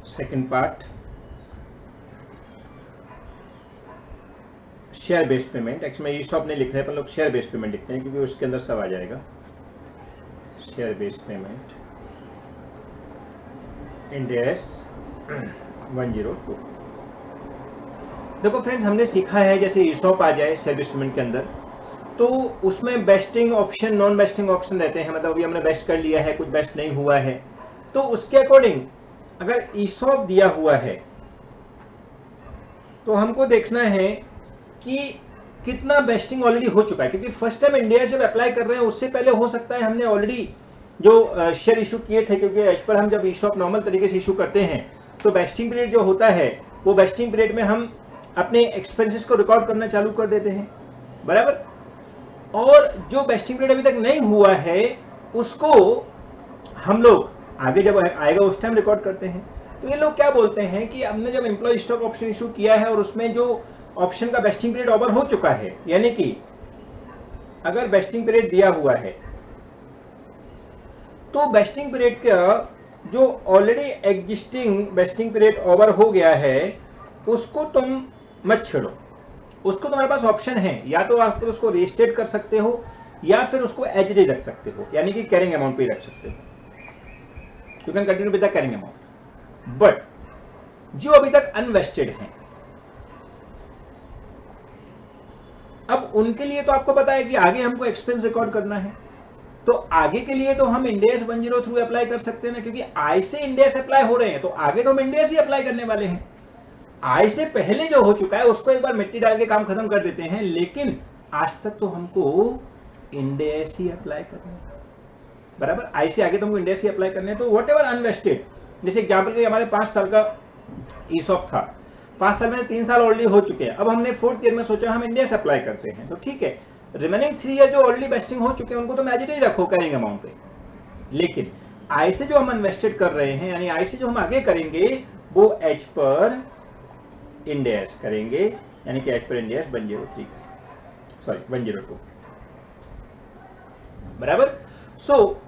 Second part, share based payment. Actually में ईशॉप नहीं लिख रहे, अपन लोग शेयर बेस्ड पेमेंट लिखते हैं, क्योंकि उसके अंदर सब आ जाएगा। Share based payment end S 102। देखो फ्रेंड्स, हमने सीखा है जैसे ईशॉप आ जाए शेयर बेस्ड पेमेंट के अंदर, तो उसमें बेस्टिंग ऑप्शन, नॉन बेस्टिंग ऑप्शन रहते हैं। मतलब अभी हमने बेस्ट कर लिया है, कुछ बेस्ट नहीं हुआ है, तो उसके अकॉर्डिंग अगर ईशॉप दिया हुआ है तो हमको देखना है कि कितना बेस्टिंग ऑलरेडी हो चुका है, क्योंकि फर्स्ट टाइम इंडिया जब अप्लाई कर रहे हैं उससे पहले हो सकता है हमने ऑलरेडी जो शेयर इशू किए थे, क्योंकि एज पर हम जब ईशॉप नॉर्मल तरीके से इशू करते हैं तो बेस्टिंग पीरियड जो होता है वो बेस्टिंग पीरियड में हम अपने एक्सपेंसेस को रिकॉर्ड करना चालू कर देते हैं, बराबर। और जो बेस्टिंग पीरियड अभी तक नहीं हुआ है उसको हम लोग आगे जब आएगा उस टाइम रिकॉर्ड करते हैं। तो ये लोग क्या बोलते हैं कि हमने जब एम्प्लॉय स्टॉक ऑप्शन इशू किया है और उसमें जो ऑप्शन का बेस्टिंग पीरियड ओवर हो चुका है, यानी कि अगर बेस्टिंग पीरियड दिया हुआ है तो बेस्टिंग पीरियड का जो ऑलरेडी एग्जिस्टिंग बेस्टिंग पीरियड ओवर हो गया है उसको तुम मत छेड़ो। उसको तुम्हारे पास ऑप्शन है, या तो आप उसको रिस्टेट कर सकते हो या फिर उसको एज डी रख सकते हो, यानी कि कैरिंग अमाउंट पे रख सकते हो। You can continue with the carrying amount. But जो अभी तक अनवेस्टेड हैं, अब उनके लिए तो आपको पता है कि आगे हमको एक्सपेंस रिकॉर्ड करना है, तो आगे के लिए तो हम इंड एस 103 थ्रू अप्लाई कर सकते हैं ना, क्योंकि आई से इंड एस अप्लाई हो रहे हैं, तो आगे तो हम इंड एस ही अप्लाई करने वाले हैं। आई से पहले जो हो चुका है उसको एक बार मिट्टी डाल के काम खत्म कर देते हैं, लेकिन आज तक तो हमको इंड एस ही अप्लाई करना है, बराबर। आई से आगे तो हमको इंड एस ही अप्लाई करने हैं। तो वट एवर अनवेस्टेड, जैसे एग्जाम्पल के हमारे 5 साल का ईसॉप था, 5 साल में 3 साल ऑलरेडी हो चुके हैं, अब हमने 4th ईयर में सोचा हम इंड एस अप्लाई करते हैं, तो ठीक है, रिमेनिंग 3 ईयर जो ऑलरेडी वेस्टिंग हो चुके हैं उनको तो एज इट इज रखो कैरिंग अमाउंट पे। लेकिन आई से जो हम इन्वेस्टेड कर रहे हैं, यानी आई से जो हम आगे करेंगे वो एज पर इंड एस करेंगे, यानी कि as per Ind S 103, sorry 102। बराबर। सो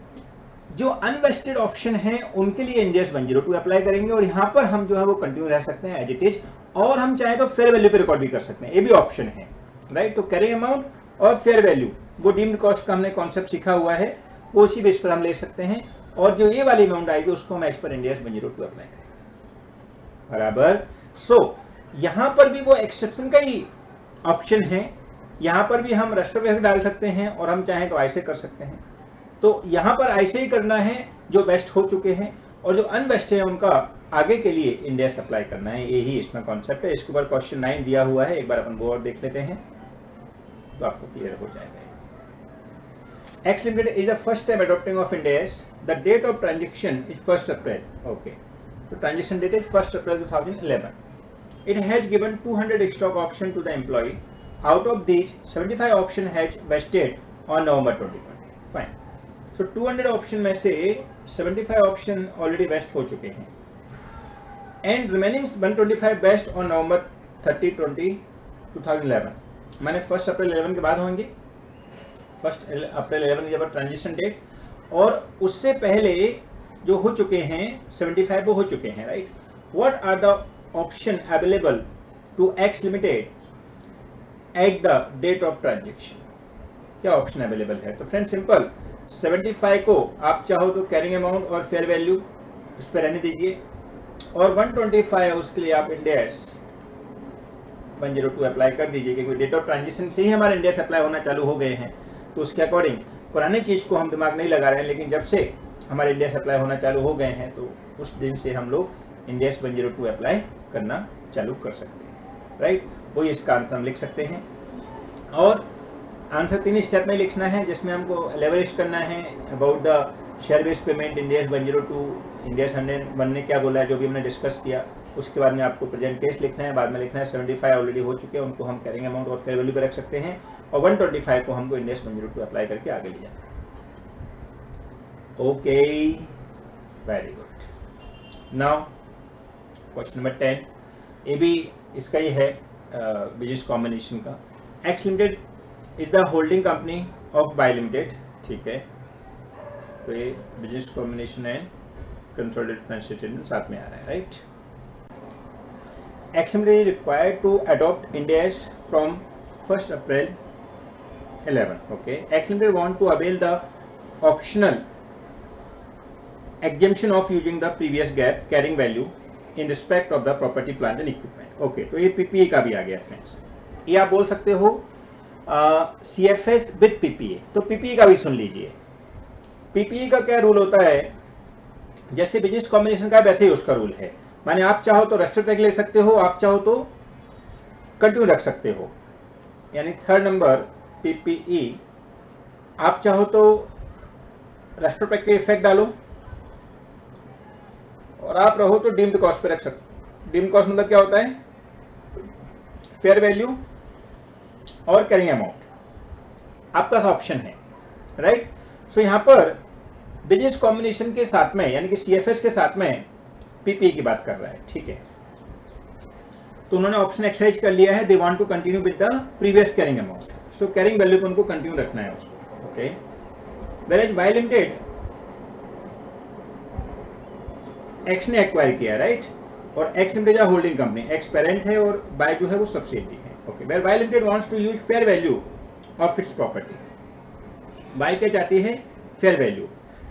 जो अनवेस्टेड ऑप्शन है उनके लिए इंड AS 102 अप्लाई करेंगे और यहाँ पर हम जो है वो कंटिन्यू रह सकते हैं एज इट इज, और हम चाहे तो फेयर वैल्यू पे रिकॉर्ड भी कर सकते हैं, ये भी ऑप्शन है, राइट। तो कैरिंग अमाउंट और फेयर वैल्यू, वो डीम्ड कॉस्ट का हमने कॉन्सेप्ट सीखा हुआ है, वो उसी बेस पर हम ले सकते हैं, और जो ये वाली अमाउंट आएगी उसको हम as per end AS 102 apply करेंगे, बराबर। सो यहाँ पर भी वो एक्सेप्शन का ही ऑप्शन है, यहाँ पर भी हम रेस्टोरेंट डाल सकते हैं और हम चाहें तो ऐसे कर सकते हैं। तो यहाँ पर ऐसे ही करना है जो वेस्ट हो चुके हैं, और जो अनवेस्ट है उनका आगे के लिए इंड AS अप्लाई करना है, यही इसमें कॉन्सेप्ट है। इसके ऊपर क्वेश्चन 9 दिया हुआ है, एक बार अपन वो और देख लेते हैं तो आपको क्लियर हो जाएगा। X Limited is the first time adopting of Ind AS. The date of transaction is 1st April. Okay. The transaction date is 1st April 2011. It has given 200 stock option to the employee. Out of these, 75 option has vested on November 2020. Fine. So 200 option में से 75 option already vest हो चुके हैं, and remaining 125 vest on November 30, 2011, माने 1 अप्रैल 11 के बाद होंगे, 1 अप्रैल 11 जब ट्रांजिशन डेट, और उससे पहले जो हो चुके हैं 75 वो हो चुके हैं, right. What are the option available to X Limited at the date of transaction, क्या ऑप्शन अवेलेबल है? तो फ्रेंड सिंपल, 75 को आप चाहो तो कैरिंग अमाउंट और फेयर वैल्यू उस पर रहने दीजिए, और 125 उसके लिए आप इंड AS 102 अप्लाई कर दीजिए, क्योंकि डेट ऑफ ट्रांजिशन से ही हमारे इंड AS अप्लाई होना चालू हो गए हैं, तो उसके अकॉर्डिंग पुराने चीज़ को हम दिमाग नहीं लगा रहे हैं, लेकिन जब से हमारे इंड AS अप्लाई होना चालू हो गए हैं तो उस दिन से हम लोग इंड AS 102 अप्लाई करना चालू कर सकते हैं, राइट। वही इसका आंसर हम लिख सकते हैं, और आंसर 3 स्टेप में लिखना है, जिसमें हमको एलेबोरेट करना है about the share based payment Ind AS 102, Ind AS 101 ने क्या बोला है, जो भी हमने डिस्कस किया। उसके बाद में आपको प्रेजेंट केस लिखना है, बाद में लिखना है 75 ऑलरेडी हो चुके हैं, उनको हम कैरिंग अमाउंट और फेयर वैल्यू पे रख सकते हैं, और 125 को हमको इंड AS 102 अप्लाई करके आगे ले जाना है। Okay, very good. Now question number 10, ये भी इसका ही है बिजनेस कॉम्बिनेशन का। X Limited is the holding company of by limited, ठीक है। तो ये बिजनेस कॉम्बिनेशन है, कंसोलिडेटेड फाइनेंशियल स्टेटमेंट साथ में आ रहा है, right. X Limited is required to adopt Ind AS from 1st April 11. Okay. X Limited want to avail the optional exemption of using the previous GAAP carrying value in respect of the property, plant and equipment. Okay. तो ये PPA का भी आ गया friends. ये आप बोल सकते हो CFS विद PPA, तो PPA का भी सुन लीजिए। PPA का क्या रूल होता है, जैसे बिजनेस कॉम्बिनेशन का वैसे ही उसका रूल है, माने आप चाहो तो रेस्टर टैग ले सकते हो, आप चाहो तो कंटिन्यू रख सकते हो, यानी 3rd नंबर PPE, आप चाहो तो रेस्टर टैग के इफेक्ट डालो, और आप रहो तो डीम्ड कॉस्ट पे रख सकते। डीम्ड कॉस्ट मतलब क्या होता है, फेयर वैल्यू और कैरिंग अमाउंट, आपका ऑप्शन है, राइट। सो यहाँ पर बिजनेस कॉम्बिनेशन के साथ में, यानी कि CFS के साथ में PPA की बात कर रहा है, ठीक है। तो उन्होंने ऑप्शन एक्सरसाइज कर लिया है, they want to continue with the previous carrying amount, so carrying value को उनको कंटिन्यू रखना है उसको, okay. Whereas by limited X ने एक्वायर किया, राइट, और X लिमिटेड या होल्डिंग कंपनी, X पेरेंट है और बाय जो है वो सब्सिडियरी है, okay. Where by limited wants to use fair value of its property, by क्या चाहती है, फेयर वैल्यू,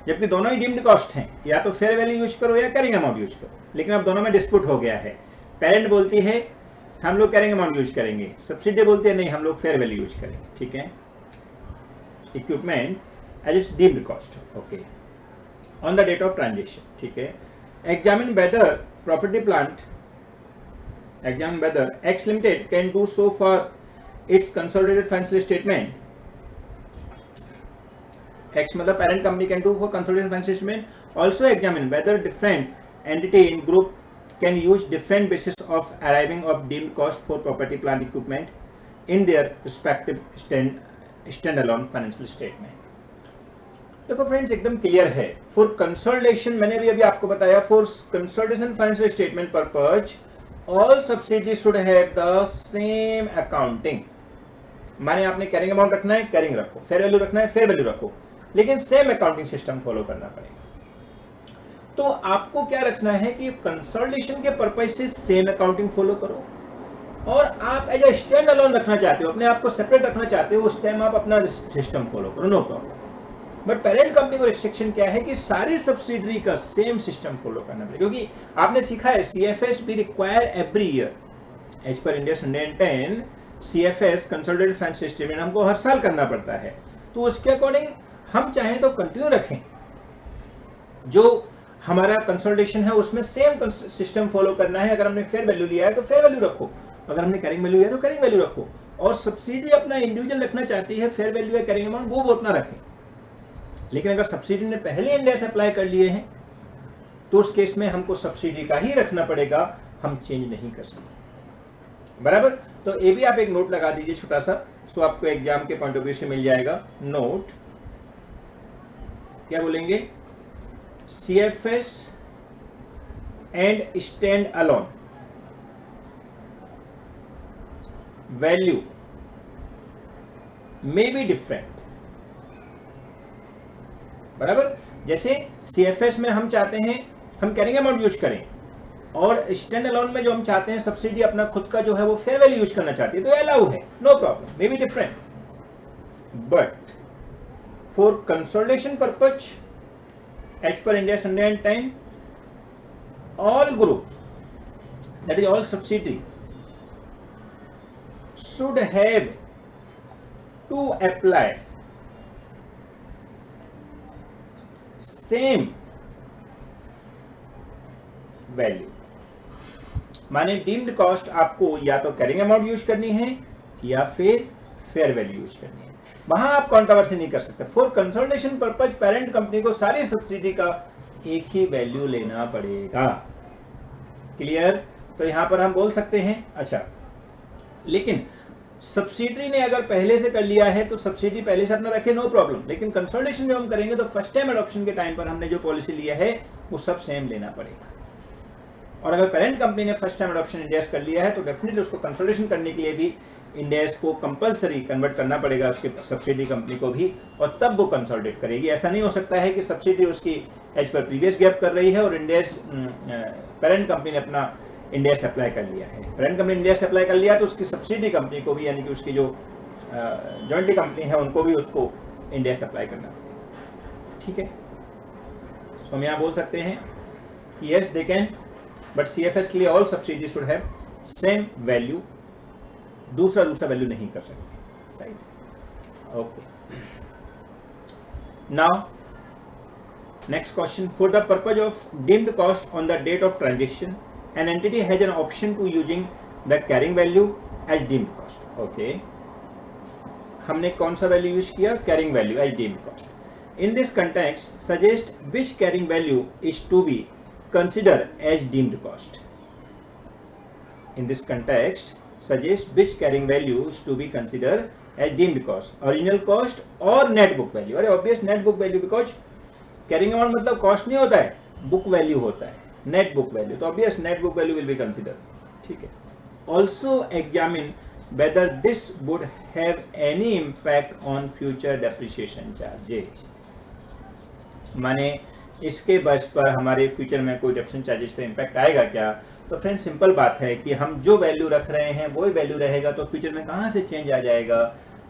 जबकि दोनों ही डीम्ड कॉस्ट हैं, या तो फेयर वैल्यू यूज करो या कैरिंग अमाउंट यूज करो, लेकिन अब दोनों में डिस्प्यूट हो गया है। पेरेंट बोलती है हम लोग कैरिंग अमाउंट यूज करेंगे, सब्सिडी बोलती है नहीं हम लोग फेयर वैल्यू यूज करेंगे, ठीक है। Equipment as its deemed cost, okay, on the date of transaction, ठीक है। Examine whether property plant, examine whether X Limited can do so for its consolidated financial statement, X मतलब parent company can do for consolidated financial statement. Also examine whether different entity in group can use different basis of arriving of deemed cost for property, plant, equipment in their respective standalone financial statement. देखो friends एकदम clear है, for consolidation, मैंने भी अभी आपको बताया, for consolidation financial statement purpose all subsidy should have the same accounting, माने आपने कैरिंग अमाउंट रखना है कैरिंग रखो, फेयर वैल्यू रखना है फेयर वैल्यू रखो, लेकिन सेम अकाउंटिंग सिस्टम फॉलो करना पड़ेगा। तो आपको क्या रखना है कि कंसोलिडेशन के पर्पज से सेम अकाउंटिंग फॉलो करो, और आप एज ए स्टैंड अलोन रखना चाहते हो, अपने आप को सेपरेट रखना चाहते हो, उस टाइम आप अपना सिस्टम फॉलो करो, no problem. But parent company को रिस्ट्रिक्शन क्या है कि सारी सब्सिडरी का सेम सिस्टम फॉलो करना पड़ेगा, क्योंकि आपने सीखा है CFS भी require every year as per India 110 CFS consolidated financial statement हमको हर साल करना पड़ता है। तो उसके अकॉर्डिंग हम चाहें तो कंटिन्यू रखें, जो हमारा कंसोलिडेशन है उसमें सेम सिस्टम फॉलो करना है। अगर हमने फेयर वैल्यू लिया है तो फेयर वैल्यू रखो, अगर हमने कैरिंग वैल्यू लिया है तो कैरिंग वैल्यू रखो, और सब्सिडी अपना इंडिविजुअल रखना चाहती है, फेयर वैल्यू या कैरिंग अमाउंट वो उतना रखें। लेकिन अगर सब्सिडी ने पहले इंड एस अप्लाई कर लिए हैं तो उस केस में हमको सब्सिडी का ही रखना पड़ेगा, हम चेंज नहीं कर सकते, बराबर। तो ये भी आप एक नोट लगा दीजिए छोटा सा, सो आपको एग्जाम के पॉइंट ऑफ व्यू से मिल जाएगा। नोट क्या बोलेंगे, CFS and stand alone value may be different, बराबर। जैसे CFS में हम चाहते हैं हम कैरिंग अमाउंट यूज करें, और स्टैंड अलोन में जो हम चाहते हैं सब्सिडी अपना खुद का जो है वो फेयर वैल्यू यूज करना चाहती है, तो अलाउ है, no problem, may be different. But for consolidation purpose as per India 110 all group, that is all subsidiary, should have to apply same value। माने डीम्ड कॉस्ट आपको या तो कैरिंग अमाउंट यूज करनी है या फिर फेयर वैल्यू यूज करनी है, वहां आप कॉन्ट्रोवर्सी नहीं कर सकते। For consolidation purpose parent company को सारी सब्सिडी का एक ही वैल्यू लेना पड़ेगा, क्लियर। तो यहां पर हम बोल सकते हैं अच्छा, लेकिन सब्सिडी ने अगर पहले से कर लिया है तो सब्सिडी पहले से अपना रखे, नो प्रॉब्लम। लेकिन कंसोलिडेशन में हम करेंगे तो फर्स्ट टाइम एडॉप्शन के टाइम पर हमने जो पॉलिसी लिया है वो सब सेम लेना पड़ेगा। और अगर पेरेंट कंपनी ने फर्स्ट टाइम एडॉप्शन इंडिया कर लिया है तो डेफिनेटली उसको कंसोलिडेशन करने के लिए भी इंडिया को कंपलसरी कन्वर्ट करना पड़ेगा उसके सब्सिडी कंपनी को भी, और तब वो कंसोलिडेट करेगी। ऐसा नहीं हो सकता है कि सब्सिडी उसकी एज पर प्रीवियस गैप कर रही है और इंडिया पेरेंट कंपनी ने अपना इंडिया से अप्लाई कर लिया है। पेरेंट कंपनी इंडिया से अप्लाई कर लिया तो उसकी सब्सिडी कंपनी को भी, यानी कि उसकी जो जॉइंटली कंपनी है उनको भी उसको इंडिया से अप्लाई करना, ठीक है। तो हम यहाँ बोल सकते हैं कि yes they can, but CFS के लिए all subsidy should have same value, दूसरा वैल्यू नहीं कर सकते, right. Okay, now next question, for the purpose of deemed cost on the date of transaction an entity has an option to using the carrying value as deemed cost. Okay, हमने कौन सा value use किया, carrying value as deemed cost. In this context suggest which carrying value is to be considered as deemed cost। In this context, suggest which carrying value is to be considered as deemed cost, original cost or net book value। अरे obvious net book value, because carrying amount मतलब cost नहीं होता है, book value होता है, net book value, तो obvious net book value will be considered, ठीक है। Also examine whether this would have any impact on future depreciation charges। माने इसके बस पर हमारे फ्यूचर में कोई डेप्रिसिएशन चार्जेस पे इम्पैक्ट आएगा क्या। तो फ्रेंड सिंपल बात है कि हम जो वैल्यू रख रहे हैं वही वैल्यू रहेगा, तो फ्यूचर में कहाँ से चेंज आ जाएगा,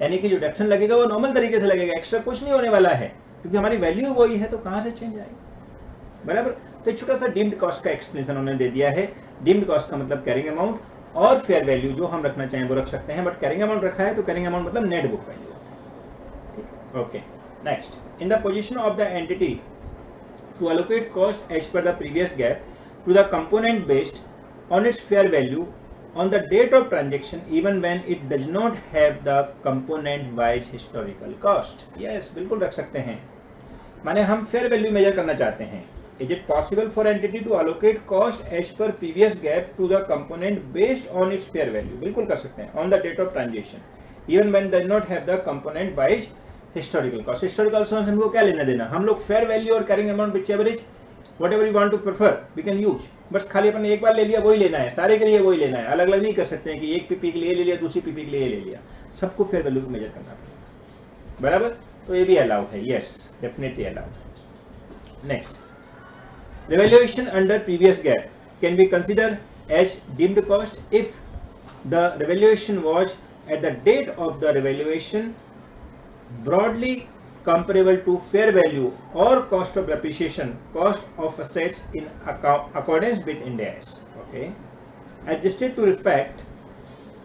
यानी कि जो डेप्रिसिएशन लगेगा वो नॉर्मल तरीके से लगेगा, एक्स्ट्रा कुछ नहीं होने वाला है, क्योंकि हमारी वैल्यू वही है, तो कहाँ से चेंज आएगा, बराबर। तो एक छोटा सा डीम्ड कॉस्ट का एक्सप्लेनेशन उन्होंने दे दिया है। डीम्ड कॉस्ट का मतलब कैरिंग अमाउंट और फेयर वैल्यू जो हम रखना चाहें वो रख सकते हैं, बट कैरिंग अमाउंट रखा है तो कैरिंग अमाउंट मतलब नेट बुक वैल्यू होता है। Okay, next, in the position of the entity to allocate cost as per the previous gap to the component based on its fair value on the date of transaction even when it does not have the component wise historical cost। yes, बिल्कुल रख सकते हैं। माने हम fair value measure करना चाहते हैं, is it possible for entity to allocate cost as per previous gap to the component based on its fair value। बिल्कुल कर सकते हैं, on the date of transaction even when does not have the component wise historical cost. Historical cost हमको क्या लेना देना, हम लोग फेयर वैल्यू और carrying amount which average whatever you want to prefer we can use, बस खाली अपन एक बार ले लिया वही लेना है, सारे के लिए वही लेना है, अलग अलग नहीं कर सकते हैं कि एक पीपी के लिए ले लिया दूसरी पीपी के लिए ले लिया, सबको फेयर वैल्यू मेजर करना पड़ेगा, बराबर। तो ये भी अलाउ है, yes definitely allow. Next, revaluation under previous gap can be considered as deemed cost if the revaluation was at the date of the revaluation broadly comparable to fair value or cost of depreciation, cost of assets in accordance with Ind AS. Okay, adjusted to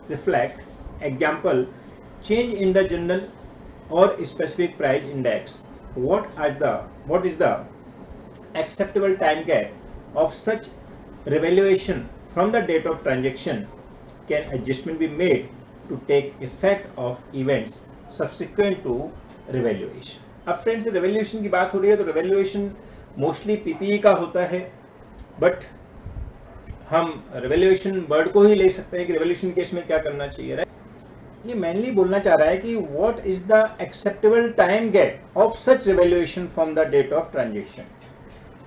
reflect example change in the general or specific price index. What is the acceptable time gap of such revaluation from the date of transaction? Can adjustment be made to take effect of events subsequent to revaluation? अब friends revaluation की बात हो रही है तो revaluation mostly PPE का होता है, बट हम revaluation वर्ड को ही ले सकते हैं कि revaluation केस में क्या करना चाहिए, राइट। ये मेनली बोलना चाह रहा है कि what is the acceptable time gap of such revaluation from the date of transaction।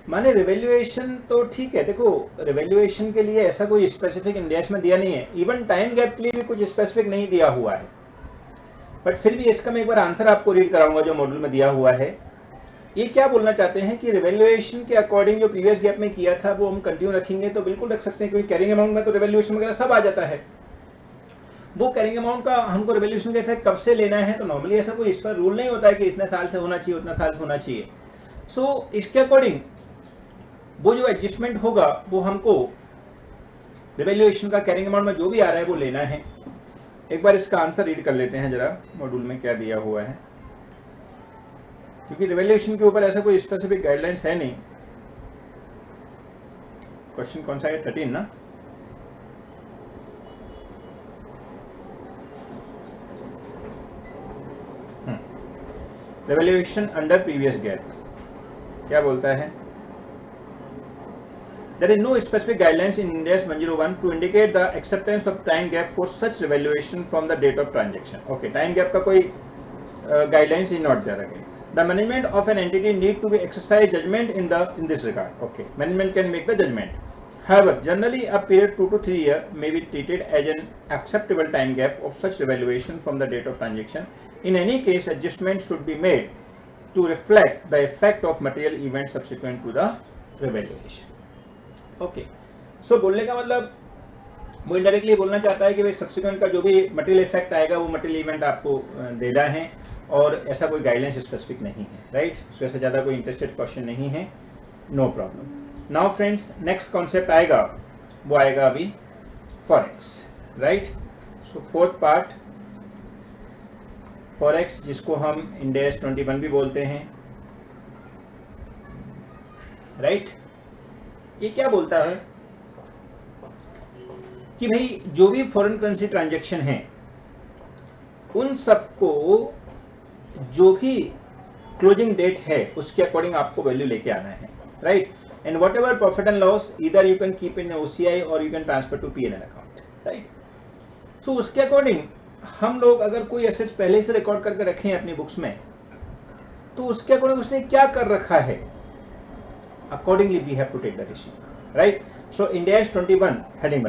माने रिवेल्युएशन तो ठीक है, देखो रिवेल्युएशन के लिए ऐसा कोई स्पेसिफिक इंडेक्स में दिया नहीं है, इवन टाइम गैप के लिए भी कुछ स्पेसिफिक नहीं दिया हुआ है, बट फिर भी इसका मैं एक बार आंसर आपको रीड कराऊंगा जो मॉड्यूल में दिया हुआ है। ये क्या बोलना चाहते हैं कि रिवेल्युएशन के अकॉर्डिंग जो प्रीवियस गैप में किया था वो हम कंटिन्यू रखेंगे तो बिल्कुल रख सकते हैं, क्योंकि कैरिंग अमाउंट में तो रिवेल्युएशन वगैरह सब आ जाता है। वो कैरिंग अमाउंट का हमको रिवेल्युएशन का इफेक्ट कब से लेना है, तो नॉर्मली ऐसा कोई इस पर रूल नहीं होता है कि इतने साल से होना चाहिए उतना साल से होना चाहिए। सो इसके अकॉर्डिंग वो जो एडजस्टमेंट होगा वो हमको रिवेल्युएशन का कैरिंग अमाउंट में जो भी आ रहा है वो लेना है। एक बार इसका आंसर रीड कर लेते हैं जरा, मॉड्यूल में क्या दिया हुआ है, क्योंकि रिवेल्युएशन के ऊपर ऐसा कोई स्पेसिफिक गाइडलाइंस है नहीं। क्वेश्चन कौन सा है, 13 ना। रिवेल्युएशन अंडर प्रीवियस गैप क्या बोलता है? There is no specific guidelines in Ind AS 101 to indicate the acceptance of time gap for such revaluation from the date of transaction. Okay, time gap का कोई guidelines is not there again. The management of an entity need to be exercise judgment in this regard. Okay, management can make the judgment. However, generally a period 2 to 3 years may be treated as an acceptable time gap of such revaluation from the date of transaction. In any case, adjustments should be made to reflect the effect of material events subsequent to the revaluation. Okay, so बोलने का मतलब वो indirectly बोलना चाहता है कि भाई subsequent का जो भी मटेरियल इफेक्ट आएगा वो मटेरियल इवेंट आपको देना है और ऐसा कोई गाइडलाइंस स्पेसिफिक नहीं है, राइट। सो ऐसा ज़्यादा कोई इंटरेस्टेड क्वेश्चन नहीं है, no problem. Now friends, next concept आएगा वो आएगा अभी forex, right. So fourth part forex, जिसको हम इंड AS 21 भी बोलते हैं, राइट। ये क्या बोलता है कि भाई जो भी फॉरेन करेंसी ट्रांजैक्शन है उन सबको जो भी क्लोजिंग डेट है उसके अकॉर्डिंग आपको वैल्यू लेके आना है, right. And whatever profit and loss either you can keep in OCI और you can transfer to P&L account, right. So उसके अकॉर्डिंग हम लोग अगर कोई एसेट्स पहले से रिकॉर्ड करके रखें अपनी बुक्स में तो उसके अकॉर्डिंग उसने क्या कर रखा है, accordingly we have to take the decision, right? So Ind AS 21 heading